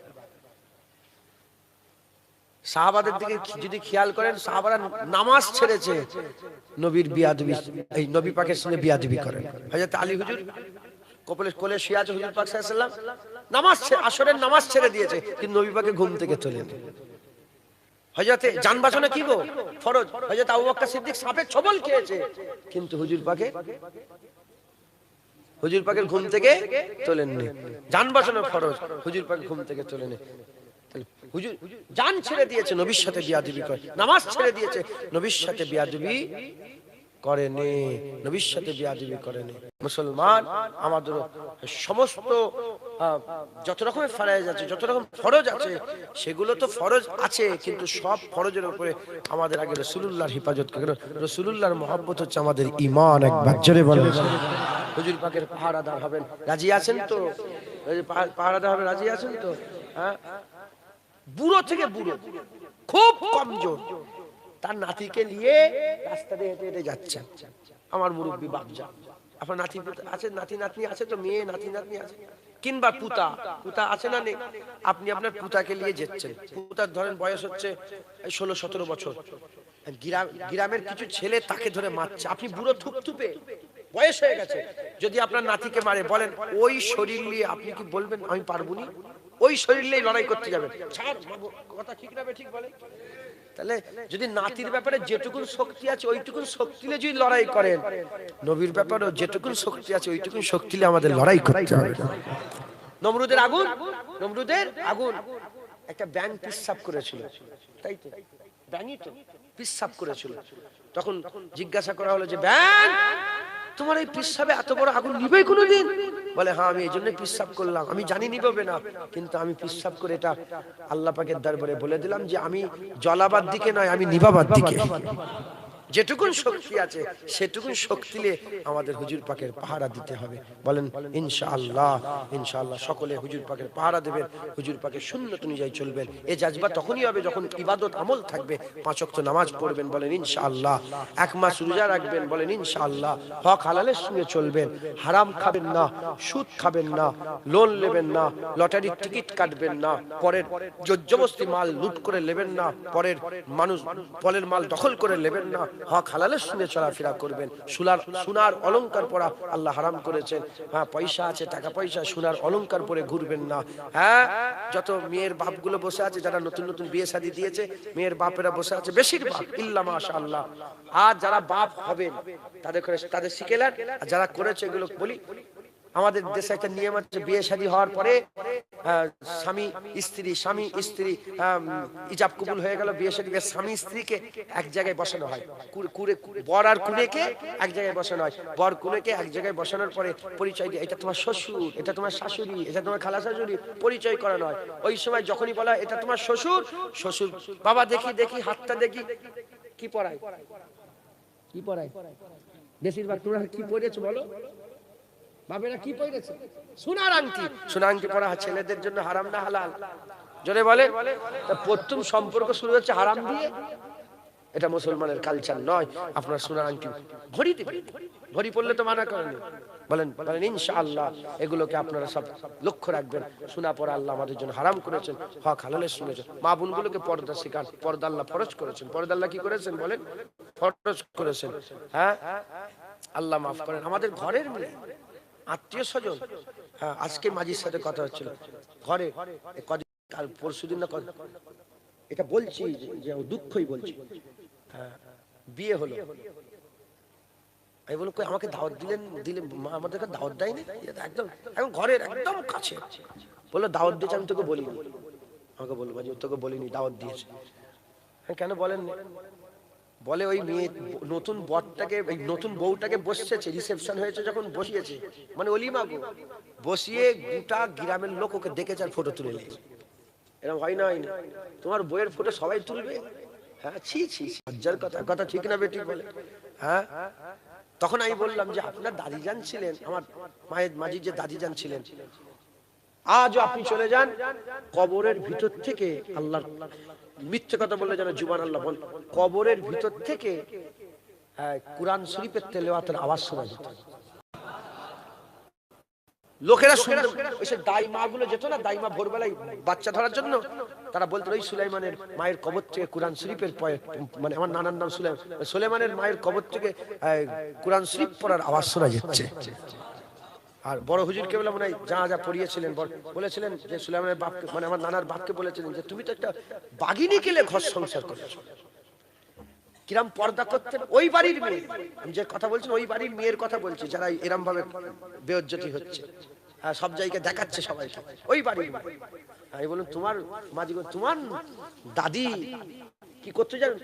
সাহাবাদের দিকে যদি খেয়াল করেন, সাহাবারা নামাজ ছেড়েছে নবীর বিয়াদবি, এই নবী পাকের সঙ্গে বিয়াদবি করেন। হযরত আলী হুজুর কোলে শুয়ে আছে, হুজুর পাক সাল্লাল্লাহু আলাইহি ওয়াসাল্লাম নামাজ আসরের নামাজ ছেড়ে দিয়েছে, কিন্তু নবী পাকে ঘুম থেকে তোলেন। হযরতে জান বাঁচানো কি গো ফরজ, হযরত আবু বকর সিদ্দিক সাপের ছোবল খেয়েছে, কিন্তু হুজুর পাকের ঘুম থেকে তোলেননি। জান বাঁচানো ফরজ, হুজুর পাকে ঘুম থেকে তোলেনি। হুজুর জান ছেড়ে দিয়েছে, নবীর সাথে বিয়াদবি করে। নামাজ ছেড়ে দিয়েছে, নবীর সাথে বিয়াদবি করেনি, নবীর সাথে বিয়াদবি করেনি। মুসলমান আমাদের সমস্ত যত রকমের ফরজ আছে, যত রকম ফরজ আছে, সেগুলো তো ফরজ আছে, কিন্তু সব ফরজের উপরে আমাদের আগে রাসূলুল্লাহর হিফাজত করে। রাসূলুল্লাহর মহব্বত হচ্ছে আমাদের ঈমান। একবার জোরে বলেন হুজুর পাকের পাহারাদার হবেন, রাজি আছেন তো? পাহারাদার হবেন, রাজি আছেন তো? হ্যাঁ, বুড়ো থেকে বুড়ো, খুব কমজোর, তার নাতিকে নিয়ে রাস্তা দিয়ে হেঁটে হেঁটে যাচ্ছে। আমার মুরব্বী বাপজা, আপনার নাতি আছে, নাতি নাতনি আছে তো? মেয়ে নাতি নাতনি আছে? কিংবা পুতা পুতা আছে না নেই, আপনি আপনার পুতাকে নিয়ে যাচ্ছেন, পুতার ধরেন বয়স হচ্ছে 16-17 বছর, গ্রামের কিছু ছেলে তাকে ধরে মারছে, আপনি বুড়ো থুপথুপে বয়স হয়ে গেছে, যদি আপনার নাতিকে মারে, বলেন ওই শরীর নিয়ে আপনি কি বলবেন আমি পারবো না? ওই শরীর নিয়ে লড়াই করতে যাবেন? কথা ঠিক না ঠিক বলে? তাহলে যদি নাতির ব্যাপারে যেটুকুন শক্তি আছে ওইটুকুন শক্তিলে যদি লড়াই করেন, নবীর ব্যাপারেও যেটুকুন শক্তি আছে ওইটুকুন শক্তিলে আমাদের লড়াই করতে হবে। নমরুদের আগুন, নমরুদের আগুন একটা ব্যাঙ পিসাব করেছিল, তাই তো ব্যাঙই তো পিসাব করেছিল, তখন জিজ্ঞাসা করা হলো যে ব্যাঙ তোমার এই পিসাবে এত বড় আগুন নিবে কোনোদিন? বলে হ্যাঁ আমি এই জন্য পিসাব করলাম, আমি জানি নিবে না, কিন্তু আমি পিসাব করে এটা আল্লাহ পাকের দরবারে বলে দিলাম যে আমি জ্বলাবার দিকে নয়, আমি নিভাবার দিকে। যেটুকুন শক্তি আছে সেটুকুন শক্তিলে আমাদের হুজুর পাকের পাহারা দিতে হবে। বলেন ইনশাআল্লাহ। ইনশাআল্লাহ সকলে হুজুর পাকের পাহারা দেবেন, হুজুর পাকের সুন্নত অনুযায়ী চলবেন। এই জাজবা তখনই হবে যখন ইবাদত আমল থাকবে, 5 ওয়াক্ত নামাজ পড়বেন, বলেন ইনশাআল্লাহ। 1 মাস রোজা রাখবেন, বলেন ইনশাআল্লাহ। হক হালালের সঙ্গে চলবেন, হারাম খাবেন না, সুদ খাবেন না, লোন নেবেন না, লটারির টিকিট কাটবেন না, পরের জোরজবস্তি মাল লুট করে নেবেন না, পরের মাল দখল করে নেবেন না, হক হালালের সঙ্গে চলাফেরা করবেন। সোনার অলংকার পরা আল্লাহ হারাম করেছেন। হ্যাঁ পয়সা আছে, টাকা পয়সা, সোনার অলংকার পরে ঘুরবেন না। হ্যাঁ যত মেয়ের বাপগুলো বসে আছে, যারা নতুন নতুন বিয়ে শাদী দিয়েছে, মেয়ের বাপেরা বসে আছে বেশিরভাগ, ইল্লা মাশাআল্লাহ। আর যারা বাপ হবেন তাদের শিখেলেন, আর যারা করেছে এগুলো বলি, আমাদের দেশে একটা নিয়ম আছে, বিয়ে শাদী হওয়ার পরে স্বামী স্ত্রী ইজাব কবুল হয়ে গেল, বিয়ে শাদী স্বামী স্ত্রীকে এক জায়গায় বসানো হয়, বর আর কুনেকে এক জায়গায় বসানো হয়, বর কুনেকে এক জায়গায় বসানোর পরে পরিচয় দিয়ে এটা তোমার শ্বশুর, এটা তোমার শাশুড়ি, এটা তোমার খালা শাশুড়ি, পরিচয় করানো হয়। ওই সময় যখনই বলা হয় এটা তোমার শ্বশুর, বাবা দেখি হাতটা দেখি, কি পড়ায় বেশিরভাগ তোমরা কি পড়েছো বলো? বাবেরা কি পড়েছে? সোনার আংটি পরা ছেলেদের জন্য হারাম না হালাল? জোরে বলে। প্রথম সম্পর্ক শুরু হচ্ছে হারাম দিয়ে, এটা মুসলমানের কালচার নয়। আপনার সোনার আংটি, ঘড়ি দিবেন, ঘড়ি পড়লে তো মানা করেনি। বলেন ইনশাআল্লাহ এগুলোকে আপনারা সব লক্ষ্য রাখবেন। সোনা পরা আল্লাহ আমাদের জন্য হারাম করেছেন, হক হালালের শুনেছেন। মা বোনগুলোকে পর্দা শেখান, পর্দা আল্লাহ ফরজ করেছেন। পর্দা আল্লাহ কি করেছেন বলেন? ফরজ করেছেন। হ্যাঁ আল্লাহ মাফ করেন। আমাদের ঘরের মেয়ে, আত্মীয় স্বজন, হ্যাঁ আজকে মাঝির সাথে কথা হচ্ছিল, ঘরে কাল পরশুদিন না এটা বলছি যে দুঃখই বলছি, হ্যাঁ বিয়ে হলো, আমি বললাম কই আমাকে দাওয়াত দিলে আমাদেরকে দাওয়াত দেয়নি, একদম এখন ঘরের একদম কাছে। বললো দাওয়াত দিয়েছে, আমি তোকে বলিনি। আমাকে বললো মাঝি তোকে বলিনি, দাওয়াত দিয়েছে। হ্যাঁ কেন বলেন? বলে ওই মেয়ে নতুন বরটাকে, নতুন বউটাকে বসেছে, রিসেপশন হয়েছে যখন বসিয়েছে, মানে অলিমা বসিয়ে গোটা গ্রামের লোক ওকে দেখেছে আর ফটো তুলে নিয়েছে। এরকম হয় না? তোমার বইয়ের ফটো সবাই তুলবে? হ্যাঁ ছি লজ্জার কথা ঠিক না বেটি বলে? হ্যাঁ তখন আমি বললাম যে আপনার দাদিজান ছিলেন, আমার মায়ের মাঝির যে দাদিজান ছিলেন, আজও আপনি চলে যান, কবরের ভিতর থেকে আল্লাহ, মিথ্যে কথা বললে যেন জুবান আল্লাহ বল, কবরের ভিতর থেকে কুরআন শরীফের তেলাওয়াতের আওয়াজ শোনা যেত। লোকেরা শুনতো, ওই সে দাইমা গুলো যেত না, দাইমা ভোরবেলায় বাচ্চা ধরার জন্য, তারা বলতো ওই সুলাইমানের মায়ের কবর থেকে কুরআন শরীফের, মানে আমার নানার নাম সুলাইমানের মায়ের কবর থেকে কুরআন শরীফ পড়ার আওয়াজ শোনা যাচ্ছে। আর বড় হুজুরকে বলে মনে হয় যা পড়িয়েছিলেন, বলেছিলেন যে সুলাইমানের বাপকে, মানে আমার নানার বাপকে বলেছিলেন যে তুমি তো একটা বাগিনী কেলে ঘর সংসার করেছো। কিরাম পর্দা করতেন ওই বাড়ির মেয়ে, আমি যে কথা বলছি ওই বাড়ির মেয়ের কথা বলছি, যারা এরম ভাবে বেইজ্জতি হচ্ছে, সব জায়গায় দেখাচ্ছে সবাইকে, ওই বাড়ির মেয়ে। আমি বললাম তোমার মাঝি, তোমার দাদি কি করতে জানেন?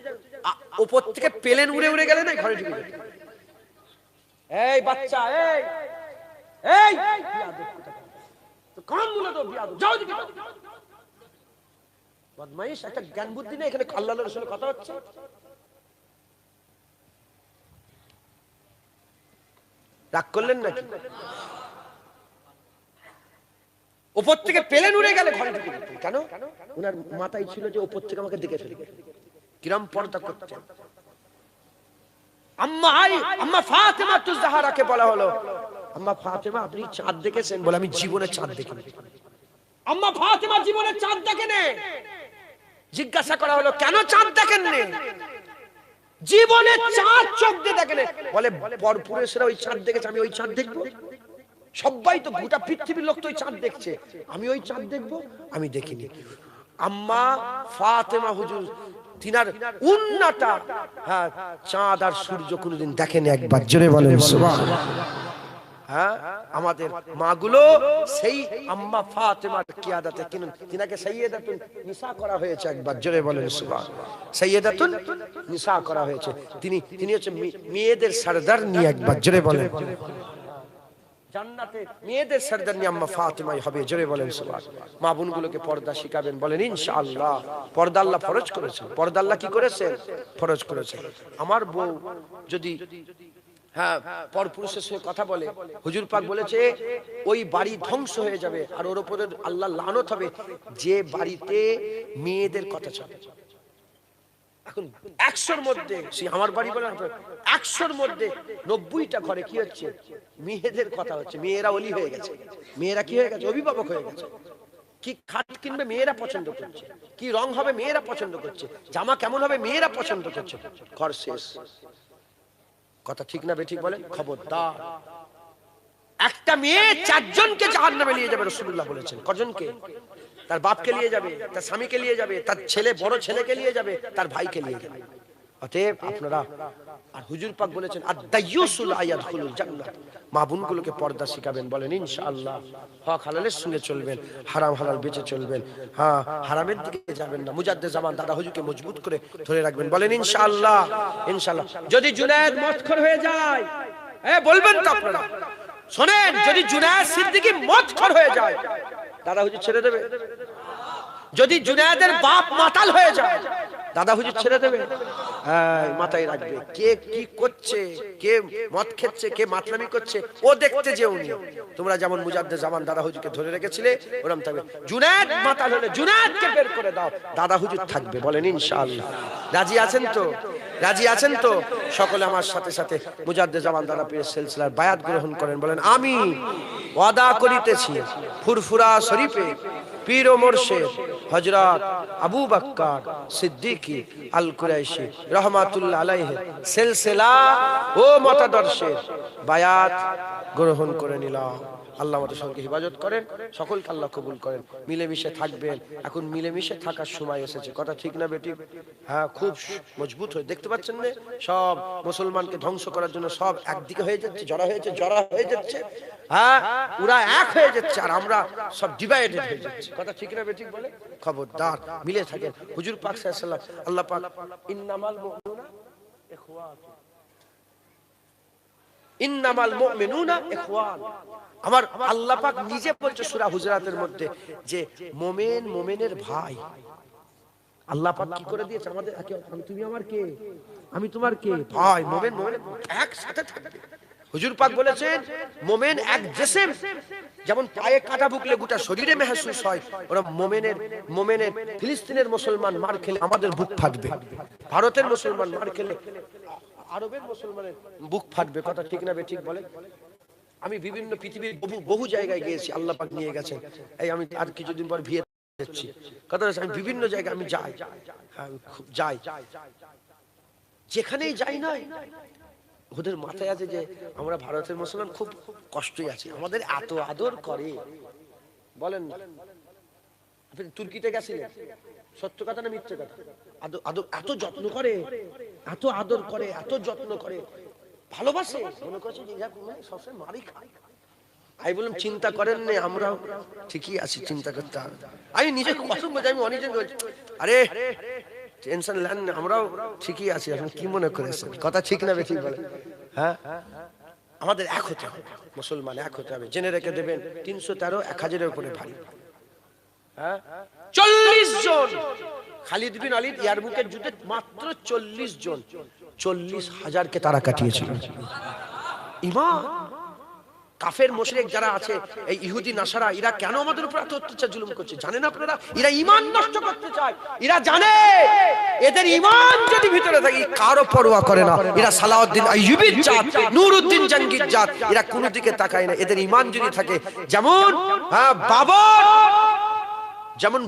উপর থেকে প্লেন উড়ে গেলে না ঘরে ঢুকে যেত। এই বাচ্চা, এই বদমাইশ, একটা জ্ঞান বুদ্ধি নেই। এখানে আল্লাহর রাসূলের কথা হচ্ছে, রাগ করলেন নাকি? উপর থেকে প্লেন উড়ে গেলে ঘরে ঢুকে যেতেন। কেন? ওনার মাথায় ছিল যে উপর থেকে আমাকে দেখে ফেলবে। কিরম পর্দা করতেন। আম্মা ফাতেমাতুজ জাহরাকে বলা হলো আম্মা ফাতেমা আপনি চাঁদ দেখেছেন? বলে আমি জীবনে চাঁদ দেখিনি। আম্মা ফাতেমা জীবনে চাঁদ দেখেনি। জিজ্ঞাসা করা হলো কেন চাঁদ দেখেননি? জীবনে চাঁদ চোখ দিয়ে দেখেনি। বলে পরপুরুষেরা ওই চাঁদ দেখেছে, আমি ওই চাঁদ দেখবো? সবাই তো গোটা পৃথিবীর লোক তো ওই চাঁদ দেখছে, আমি ওই চাঁদ দেখবো? আমি দেখিনি। আম্মা ফাতেমা হুজুর তিনার উন্নতা, হ্যাঁ, চাঁদ আর সূর্য কোনোদিন দেখেনি। একবার জোরে বলেন সুবহানাল্লাহ। হ্যাঁ, আমাদের মাগুলো সেই আম্মা ফাতেমার কিয়াদাতে তিনাকে সাইয়্যিদাতুন নিসা করা হয়েছে। একবার জোরে বলেন সুবহানাল্লাহ। সাইয়্যিদাতুন নিসা করা হয়েছে। তিনি হচ্ছে মেয়েদের সরদার নিয়ে। একবার জোরে বলেন জান্নাতে মেয়েদের সরদারনি আম্মা ফাতেমাই হবে। জোরে বলেন সুবহানাল্লাহ। মা বোনগুলোকে পর্দা শিখাবেন, বলেন ইনশাআল্লাহ। পর্দা আল্লাহ ফরজ করেছেন। পর্দা আল্লাহ কি করেছেন? ফরজ করেছেন। আমার বউ যদি হ্যাঁ পরপুরুষের সঙ্গে কথা বলে, হুজুর পাক বলেছে ওই বাড়ি ধ্বংস হয়ে যাবে আর ওর উপরে আল্লাহ লানত হবে যে বাড়িতে মেয়েদের কথা চলে। এখন 100-র মধ্যে, সে আমার বাড়ি বলে 100-র মধ্যে 90টা ঘরে কি হচ্ছে? মেয়েদের কথা হচ্ছে। মেয়েরা ওলি হয়ে গেছে, মেয়েরা কি হয়ে গেছে? অভিভাবক হয়ে গেছে। কি খাট কিনবে মেয়েরা পছন্দ করছে, কি রং হবে মেয়েরা পছন্দ করছে, জামা কেমন হবে মেয়েরা পছন্দ করছে। ঘর শেষ। কথা ঠিক না বেঠিক বলেন? খবরদার। একটা মেয়ে 4 জনকে জাহান্নামে নিয়ে যাবে। রাসূলুল্লাহ বলেছেন কজনকে? তার বাপকে নিয়ে যাবে, তার স্বামীকে নিয়ে যাবে, তার ছেলে বড় ছেলেকে নিয়ে যাবে, তার ভাইকে নিয়ে যাবে। অতএব আপনারা, আর হুজুর পাক বলেছেন আদ-দায়্যুসু লা ইয়াদখুলুল জান্নাহ। মা বোনগুলোকে পর্দা শিখাবেন, বলেন ইনশাআল্লাহ। হক হালালের সঙ্গে চলবেন, হারাম হালাল বেঁচে চলবেন। হ্যাঁ, হারামের দিকে যাবেন না। মুজাদ্দিদ জামান দাদা হুজুরকে মজবুত করে ধরে রাখবেন, বলেন ইনশাআল্লাহ। ইনশাআল্লাহ। যদি জুনায়েদ মদখোর হয়ে যায়, বলবেন তো আপনারা, শোনেন, যদি জুনায়েদ সিদ্দিকী মদখোর হয়ে যায়, দাদা হুজুর ছেড়ে দেবে? যদি জুনায়েদের বাপ মাতাল হয়ে যায়, দাদা হুজুর ছেড়ে দেবে? হ্যাঁ, মাথায় রাখবে। কে কি করছে, কে মদ খেচ্ছে, কে মাতলামি করছে, ও দেখতে যেও নি। তোমরা যেমন মুজাদ্দিদ জামান দাদা হুজুরকে ধরে রেখেছিলে, ওরকম থাকবে। জুনায়েদ মাতাল হলে জুনায়েদকে বের করে দাও, দাদা হুজুর থাকবে। বলেন ইনশাআল্লাহ। রাজি আছেন তো? রাজি আছেন তো? সকলে আমার সাথে সাথে মুজাদ্দিদ জামান দাদা পীরের সিলসিলার বায়াত গ্রহণ করেন, বলেন আমি ওয়াদা করিতেছি ফুরফুরা শরীফে পীর ও মুর্শিদ হযরত আবু বকর সিদ্দিকী আল কুরাইশি রাহমাতুল্লাহ আলাইহি সিলসিলা ও মতাদর্শের বায়াত গ্রহণ করে নিলাম। আল্লাহ আমাদের সঙ্গে হিফাজত করেন, সকলকে আল্লাহ কবুল করেন। মিলেমিশে থাকবেন। এখন মিলেমিশে থাকার সময় এসেছে। কথা ঠিক না বেটি? হ্যাঁ, খুব মজবুত হয়ে দেখতে পাচ্ছেন না? সব মুসলমানকে ধ্বংস করার জন্য সব একদিকে হয়ে যাচ্ছে, জড়া হয়ে যাচ্ছে। হ্যাঁ, ওরা এক হয়ে যাচ্ছে আর আমরা সব ডিভাইডেড হয়ে যাচ্ছে। কথা ঠিক না বেটি বলে? খবরদার, মিলে থাকেন। হুজুর পাক সাল্লাল্লাহু আলাইহি ওয়াসাল্লাম, আল্লাহ পাক ইন্নামাল মুমিনুনা ইখওয়ান, ইন্নামাল মুমিনুনা ইখওয়ান। আমার আল্লাহ পাক নিজে বলছে সূরা হুজুরাতের মধ্যে যে মুমিন মুমিনের ভাই। আল্লাহ পাক কি করে দিয়েছে আমাদের, তুমি আমার কে, আমি তোমার কে, ভাই। মুমিন মুমিন একসাথে থাকবে। হুজুর পাক বলেছেন মুমিন এক জিসম, যেমন পায়ে কাঁটা ভুকলে গোটা শরীরে মেহসুস হয়, ওরা মুমিনের ফিলিস্তিনের মুসলমান মার খেলে আমাদের বুক ফাটবে, ভারতের মুসলমান মার খেলে আরবের মুসলমানের বুক ফাটবে। কথা ঠিক না বেঠিক বলে? আমি বিভিন্ন পৃথিবীর বহু জায়গায় গিয়েছি, আল্লাহ পাক নিয়ে গেছেন। এই আমি আর কিছুদিন পর ভিয়েতনামে যাচ্ছি। কথা আমি বিভিন্ন জায়গায় আমি যাই, যেখানেই যাই না ওদের মাথায় আছে যে আমরা ভারতের মুসলমান খুব কষ্টই আছে, আমাদের এত আদর করে। বলেন আপনি তুর্কিতে গেছিলেন, সত্য কথা না মিথ্যে কথা? এত যত্ন করে, এত আদর করে, এত যত্ন করে, ভালোবাসে। মনে করছে যে সবসময় মারি খায়। আমি বললাম চিন্তা করেন না, আমরা ঠিকই আছি, চিন্তা করতে হবে। আমি নিজে কসম বলছি, আমি অনেক বলছি আরে টেনশন নেন না, আমরাও ঠিকই আছি। এখন কি মনে করেছেন? কথা ঠিক না বেঠিক বলে? হ্যাঁ, আমাদের এক হতে হবে, মুসলমান এক হতে হবে। জেনে রেখে দেবেন 313 1000-এর উপরে ভারী। হ্যাঁ, 40 জন খালিদ বিন ওয়ালিদ ইয়ারমুকের যুদ্ধে মাত্র 40 জন, 40,000-কে তারা কাটিয়েছিল। ঈমান। কাফের মুশরিক যারা আছে, এই ইহুদি নাসারা, এরা কেন আমাদের উপর এত অত্যাচার জুলুম করছে জানেন আপনারা? এরা ঈমান নষ্ট করতে চায়। এরা জানে এদের ঈমান যদি ভিতরে থাকে কারো পরোয়া করে না। এরা সালাউদ্দিন আইয়ুবীর জাত, নূরউদ্দিন জাহাঙ্গীর জাত, এরা কোনো দিকে তাকায় না। এদের ঈমান যদি থাকে, যেমন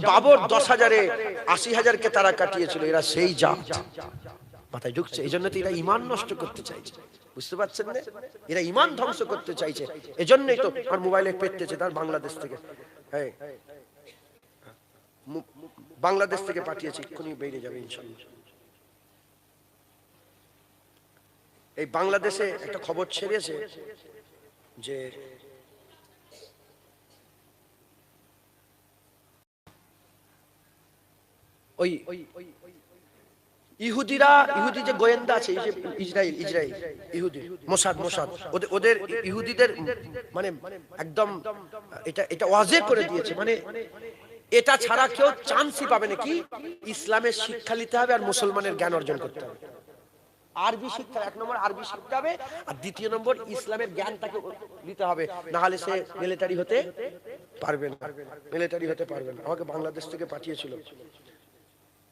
বাবর 10,000-এ 80,000-কে তারা কাটিয়েছিল, এরা সেই জাত। মাথায় ঢুকছে? এই জন্য তো এরা ঈমান নষ্ট করতে চাইছে, বুঝতে পারছেন না? এরা ঈমান ধ্বংস করতে চাইছে। এজন্যই তো আমার মোবাইলে পেতেছে তার বাংলাদেশ থেকে, হ্যাঁ বাংলাদেশ থেকে পাঠিয়েছি, এক্ষুনি বেরিয়ে যাবে ইনশাআল্লাহ। এই বাংলাদেশে একটা খবর ছেড়েছে যে ওই ইহুদি যে গোয়েন্দা আছে, ইসরায়েল ইহুদি মোসাদ, ওদের ইহুদিদের মানে একদম এটা ওয়াজে করে দিয়েছে, মানে এটা ছাড়া কেউ চান্সই পাবে না। কি? ইসলামের শিক্ষা নিতে হবে আর মুসলমানের জ্ঞান অর্জন করতে হবে। আরবি শিক্ষা, 1 নম্বর আরবি শিখতে হবে, আর 2 নম্বর ইসলামের জ্ঞান তাকে নিতে হবে, না হলে সে মিলিটারি হতে পারবে না। আমাকে বাংলাদেশ থেকে পাঠিয়েছিল,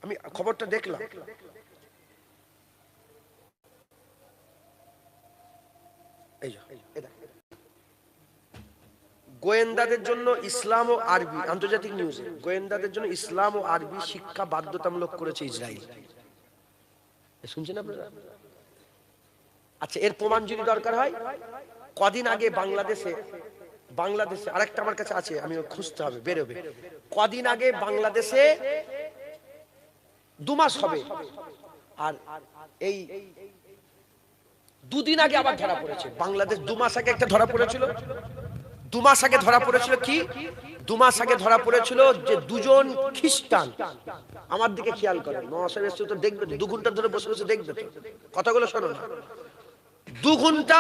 আমি খবরটা দেখলাম। গোয়েন্দাদের জন্য ইসলাম ও আরবি, আন্তর্জাতিক নিউজে গোয়েন্দাদের জন্য ইসলাম ও আরবি শিক্ষা বাধ্যতামূলক করেছে ইসরায়েল। শুনছেন আপনারা? আচ্ছা, এর প্রমাণ যদি দরকার হয়, কদিন আগে বাংলাদেশে আরেকটা আমার কাছে আছে, আমি খুঁজতে হবে, বেরোবে। কদিন আগে বাংলাদেশে 2 মাস হবে, আর এই 2 দিন আগে আবার ধরা পড়েছে। বাংলাদেশ 2 মাস আগে একটা ধরা পড়েছিল। 2 মাস আগে ধরা পড়েছিল কি? 2 মাস আগে ধরা পড়েছিল যে 2 জন খ্রিস্টান, আমার দিকে খেয়াল করেন, মহাশয় এসে তো দেখবে, 2 ঘন্টা ধরে বসে বসে দেখবে, তো কথাগুলো শোনো না। 2 ঘন্টা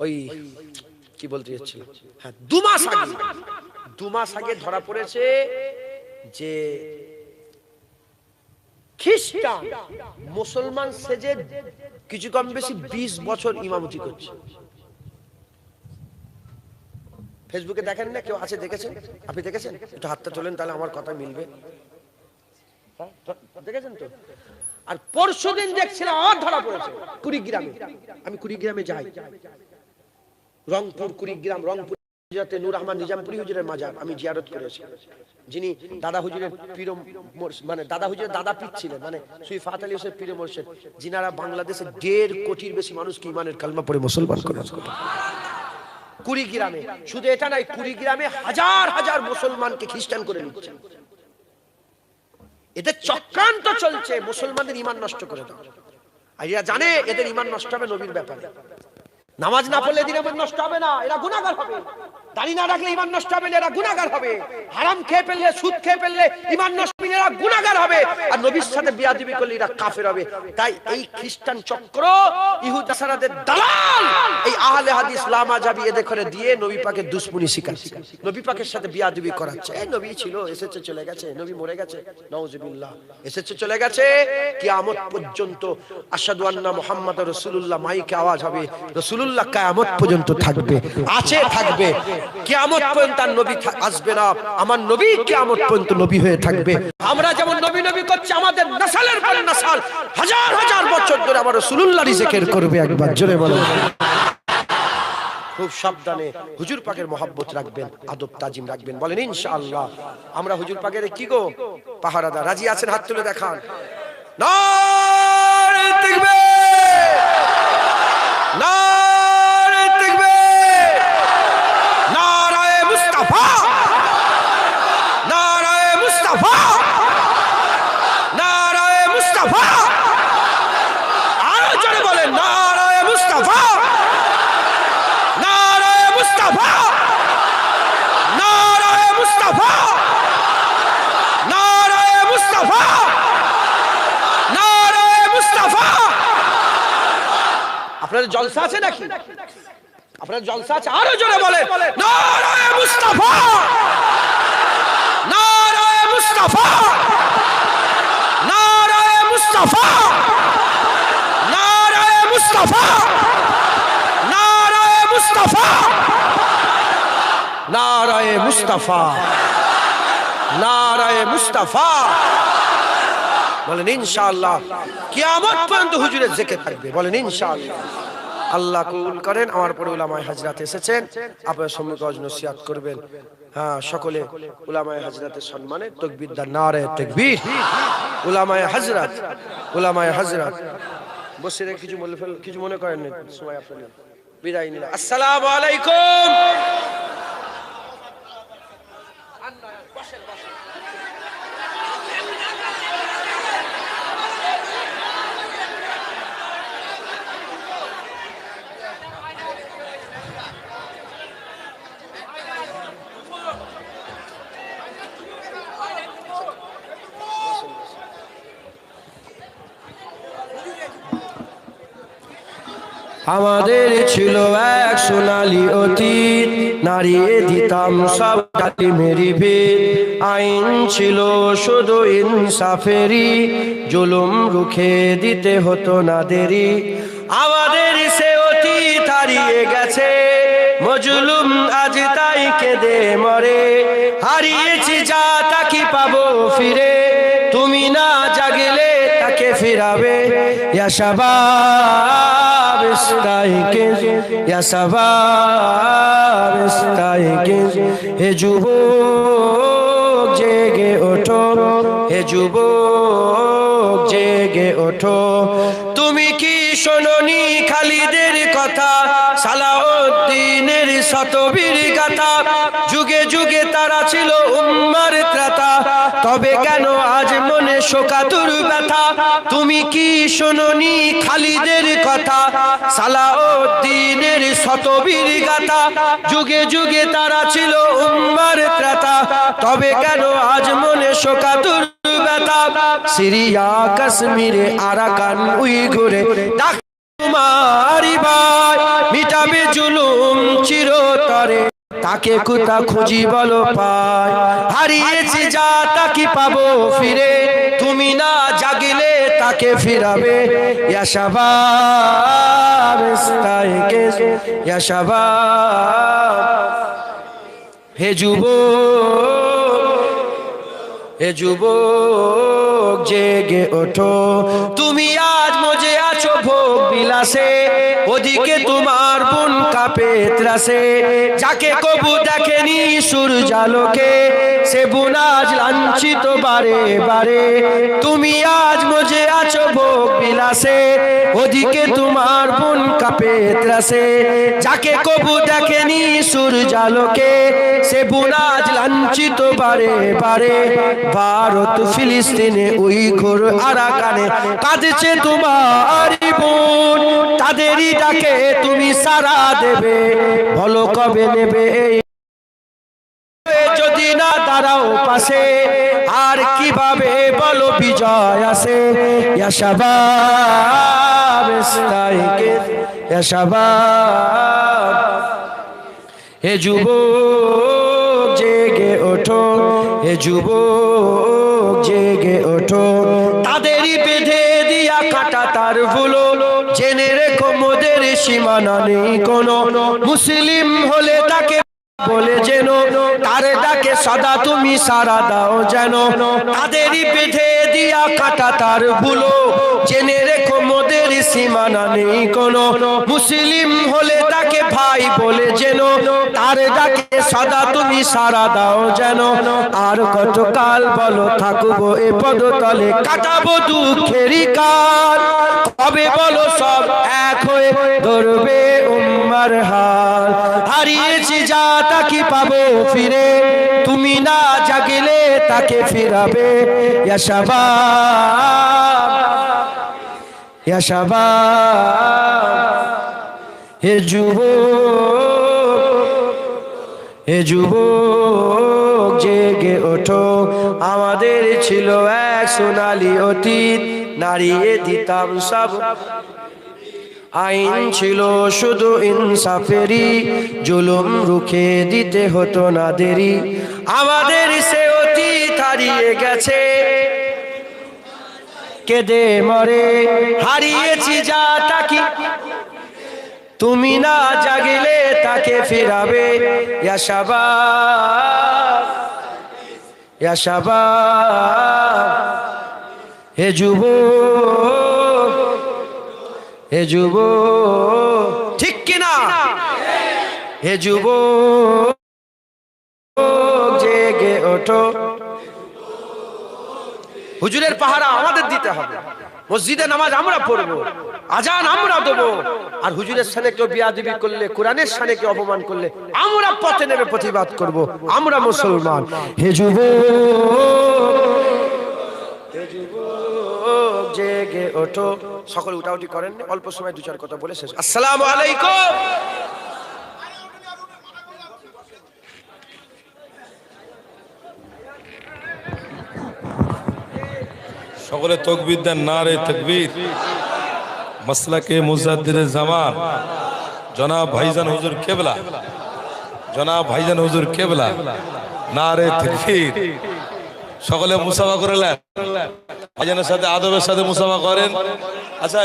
ওই কি বলতে যাচ্ছিল, হ্যাঁ 2 মাস আগে ধরা পড়েছে যে খ্রিস্টান মুসলমান সেজে কিছু কম বেশি 20 বছর ইমামতি করছে। ফেসবুকে দেখেন না? কেউ আছে, দেখেছেন? আপনি দেখেছেন? একটু হাতটা তোলেন, তাহলে আমার কথা মিলবে। দেখেছেন তো? আর পরশুদিন দেখছিলাম আর ধরা পড়েছে কুড়িগ্রামে। আমি কুড়িগ্রামে যাই, রংপুর কুড়িগ্রাম, রংপুর যাতে নূর আহমদ নিজামপুরি হুজুরের মাজার আমি জিয়ারত করেছি, যিনি দাদা হুজুরের পীর, মানে দাদা হুজুরের দাদা পীর ছিলেন, মানে সুই ফাত আলী হোসেন পীর মোর্শেদ, যিনারা বাংলাদেশে 1.5 কোটির বেশি মানুষকে ঈমানের কালমা পড়ে মুসলমান করেছেন। কুড়িগ্রামে শুধু এটা নয়, কুড়িগ্রামে হাজার হাজার মুসলমানকে খ্রিস্টান করে নিচ্ছে। এদের চক্রান্ত চলছে মুসলমানদের ঈমান নষ্ট করে দাও। আর এরা জানে এদের ঈমান নষ্ট হবে নবীর ব্যাপারে। নামাজ না পড়লে এদের ঈমান নষ্ট হবে না, এরা গুনাহগার হবে। দাড়ি না রাখলে ঈমান নষ্ট হবে, এরা গুনাহগার হবে। হারাম খেয়ে ফেললে, সুদ খেয়ে ফেললে ঈমান নষ্ট হবে, এরা গুনাহগার হবে। আর নবীর সাথে বিয়াদবি করলে এরা কাফের হবে। তাই এই খ্রিস্টান চক্র, ইহুদ নাসারাদের দালাল, এই আহলে হাদিস লামাযাবি এদের করে দিয়ে নবী পাকের দুশমনি শিখাচ্ছে, নবী পাকের সাথে বিয়াদবি করাচ্ছে। এই নবী ছিল, এসেছে চলে গেছে, নবী মরে গেছে, নাউজুবিল্লাহ, এসেছে চলে গেছে। কিয়ামত পর্যন্ত আশহাদু আন্না মুহাম্মাদুর রাসূলুল্লাহ মাইকে আওয়াজ হবে, রাসূলুল্লাহ কিয়ামত পর্যন্ত থাকবে, আছে থাকবে। কিয়ামত পর্যন্ত নবী আসবে না, আমার নবী কিয়ামত পর্যন্ত নবী হয়ে থাকবে। আমরা যেমন নবী নবী করছি, আমাদের নসলের পর নসল হাজার হাজার বছর ধরে আমার রাসূলুল্লাহর জিকির করবে। একবার জোরে বলেন। খুব সাবধানে হুজুর পাকের মহব্বত রাখবেন, আদব তাজিম রাখবেন, বলেন ইনশাআল্লাহ। আমরা হুজুর পাকের কি গো পাহারাদার, রাজি আছেন? হাত তুলে দেখান। নারে তাকবীর, নারে তাকবীর, নারায়ে মুস্তাফা, নারায়ে মুস্তাফা, নারায়ে মুস্তাফা। আরো জোরে বলেন, নারায়ে মুস্তাফা, নারায়ে মুস্তাফা, নারায়ে মুস্তাফা, নারায়ে মুস্তাফা, নারায়ে মুস্তাফা। আপনাদের জলসা আছে নাকি? আপনাদের জলসা আছে? আরো জোরে বলেন, নারায়ে মুস্তাফা, নারায়ে মুস্তাফা, নারায়ে মুস্তাফা, নারায়ে মুস্তাফা, নারায়ে মুস্তাফা, নারায়ে মুস্তাফা, নারায়ে মুস্তাফা। বলেন ইনশাআল্লাহ। কিয়ামত পর্যন্ত হুজুরের জিকির থাকবে। বলেন ইনশাআল্লাহ। আল্লাহ কবুল করেন। আমার পরে উলামায়ে হাজরাত এসেছেন, আপনার সম্মুখে ওয়াজ নসিহত করবেন। হ্যাঁ, সকলে উলামায়ে হাজরাতের সম্মানে তাকবীর দান, নারায়ে তাকবীর। উলামায়ে হাজরাত, উলামায়ে হাজরাত বসে রে, কিছু বলে ফেল, কিছু মনে করেন না, সময় আপনাদের বিদায় নিলাম। আসসালামু আলাইকুম। আমাদের ছিল এক সোনালী অতীত, নাড়িয়ে দিতাম সব জাতি মেরি ভিত। আইন ছিল শুধু ইনসাফেরই, জুলুম রুখে দিতে হতো না দেরি। আমাদের সে অতীত হারিয়ে গেছে, মজলুম আজ তাই কেঁদে মরে। হারিয়েছি যা তা কি পাবো ফিরে, তুমি না জাগলে তাকে ফিরাবে। ইয়া শাবাব ইস্তাইকিজ, ইয়া শাবাব ইস্তাইকিজ। হে যুবক জেগে ওঠো, হে যুবক জেগে ওঠো। তুমি কি শোনোনি খালিদের কথা, সালাউদ্দিনের শতবীর গাথা। যুগে যুগে তারা ছিল উম্মার ত্রাতা, তবে কেন আজ মনে শোকাতুর ব্যথা। তুমি কি শোনোনি খালিদের কথা, সালাউদ্দিনের শতবীর গাথা। যুগে যুগে তারা ছিল উম্মার ত্রাতা, তবে কেন আজ মনে শোকাতুর ব্যথা। সিরিয়া কাশ্মীরে আরাকান উইঘুরে তোমারি ভাই, মিটাবে জুলুম চিরতরে। তাকে কোথা খুঁজি বলো পাই, হারিয়েছি যা তা কি পাবো ফিরে। তুমি না জাগলে তাকে ফিরাবে। ইয়া শাবাব ইস্তাইকিজ, ইয়া শাবাব। হে যুবক, হে যুবক জেগে ওঠো। তুমি আজ মজে আছো ভোগ বিলাসে, ওদিকে তোমার বোন কাঁপে ত্রাসে। যাকে কবু দেখেনি সূর্যালোকে, সে বোন আজ লাঞ্ছিত বারে বারে। তুমি আজ মজে আছো ভোগ বিলাসে, ওদিকে তোমার বোন কাঁপে ত্রাসে। যাকে কবু দেখেনি সূর্যালোকে, সে বোন আজ লাঞ্ছিত বারে বারে। ভারত ফিলিস্তিনে উইঘুর আরাকানে কাঁদছে তোমার বোন। তাদেরই ডাকে তুমি সাড়া দেবে, বলো কবে নেবে এই। যদি না দাঁড়াও পাশে, আর কিভাবে বলো বিজয় আসে। ইয়া শাবাব ইস্তাইকিজ, ইয়া শাবাব। হে যুবক জেগে ওঠো, হে যুবক জেগে ওঠো। তাদেরই বেঁধে দিয়া কাটা তার ভুলো, জেনে রেখো মোদের সীমানা নেই কোনো। মুসলিম হলে তাকে বলে যেন, তার ডাকে সদা তুমি সাড়া দাও যেন। তাদেরই বেঁধে দিয়া কাটা তার ভুলো, জেনে রেখো মোদের সীমানা নেই কোনো। মুসলিম হলে তাকে ভাই বলে যেন, তার ডাকে সদা তুমি সাড়া দাও যেন। আর কতকাল বলো থাকবো এ পদতলে, কাটাবো দুঃখেরই কাল। কবে বলো সব এক হয়ে ধরবে উম্মার হাল। হারিয়েছি যা তা কি পাবো ফিরে, তুমি না জাগলে তাকে ফিরাবে। ইয়া শাবাব, ইয়া শাবাব। হে যুবক, হে যুবক জেগে ওঠো। আমাদের ছিল এক সোনালী অতীত, নাড়িয়ে দিতাম সব। আইন ছিল শুধু ইনসাফেরই, জুলুম রুখে দিতে হতো না দেরি। আমাদের সে অতীত হারিয়ে গেছে, কেঁদে মরে। হারিয়েছি যা তা কি, তুমি না জাগলে তাকে ফিরাবে। ইয়া শাবাব, ইয়া শাবাব, হে যুবক, হে যুবক, ঠিক কিনা? হে যুবক জেগে ওঠো। হুজুরের পাহারা আমাদের দিতে হবে, মসজিদে নামাজ আমরা পড়বো, আজান আমরা দেবো, আর হুজুরের সামনে কেউ বিয়াদবি করলে, কোরআনের সামনে কেউ অপমান করলে আমরা পথে নেমে প্রতিবাদ করব। আমরা মুসলমান। হে যুবক, হে যুবক জেগে ওঠো। সকলে উঠাউটি করেন, অল্প সময় দু চার কথা বলে শেষ। আসসালামু আলাইকুম। সকলে তাকবীর দেন, নারে তাকবীর। মাসলাকে মুজাদ্দিদে জামান জনাব ভাইজান হুজুর কেবলা, জনাব ভাইজান হুজুর কেবলা, নারে তাকবীর। সকলে মুসাফা করে নেন, ভাইজানের সাথে আদবের সাথে মুসাফা করেন। আচ্ছা।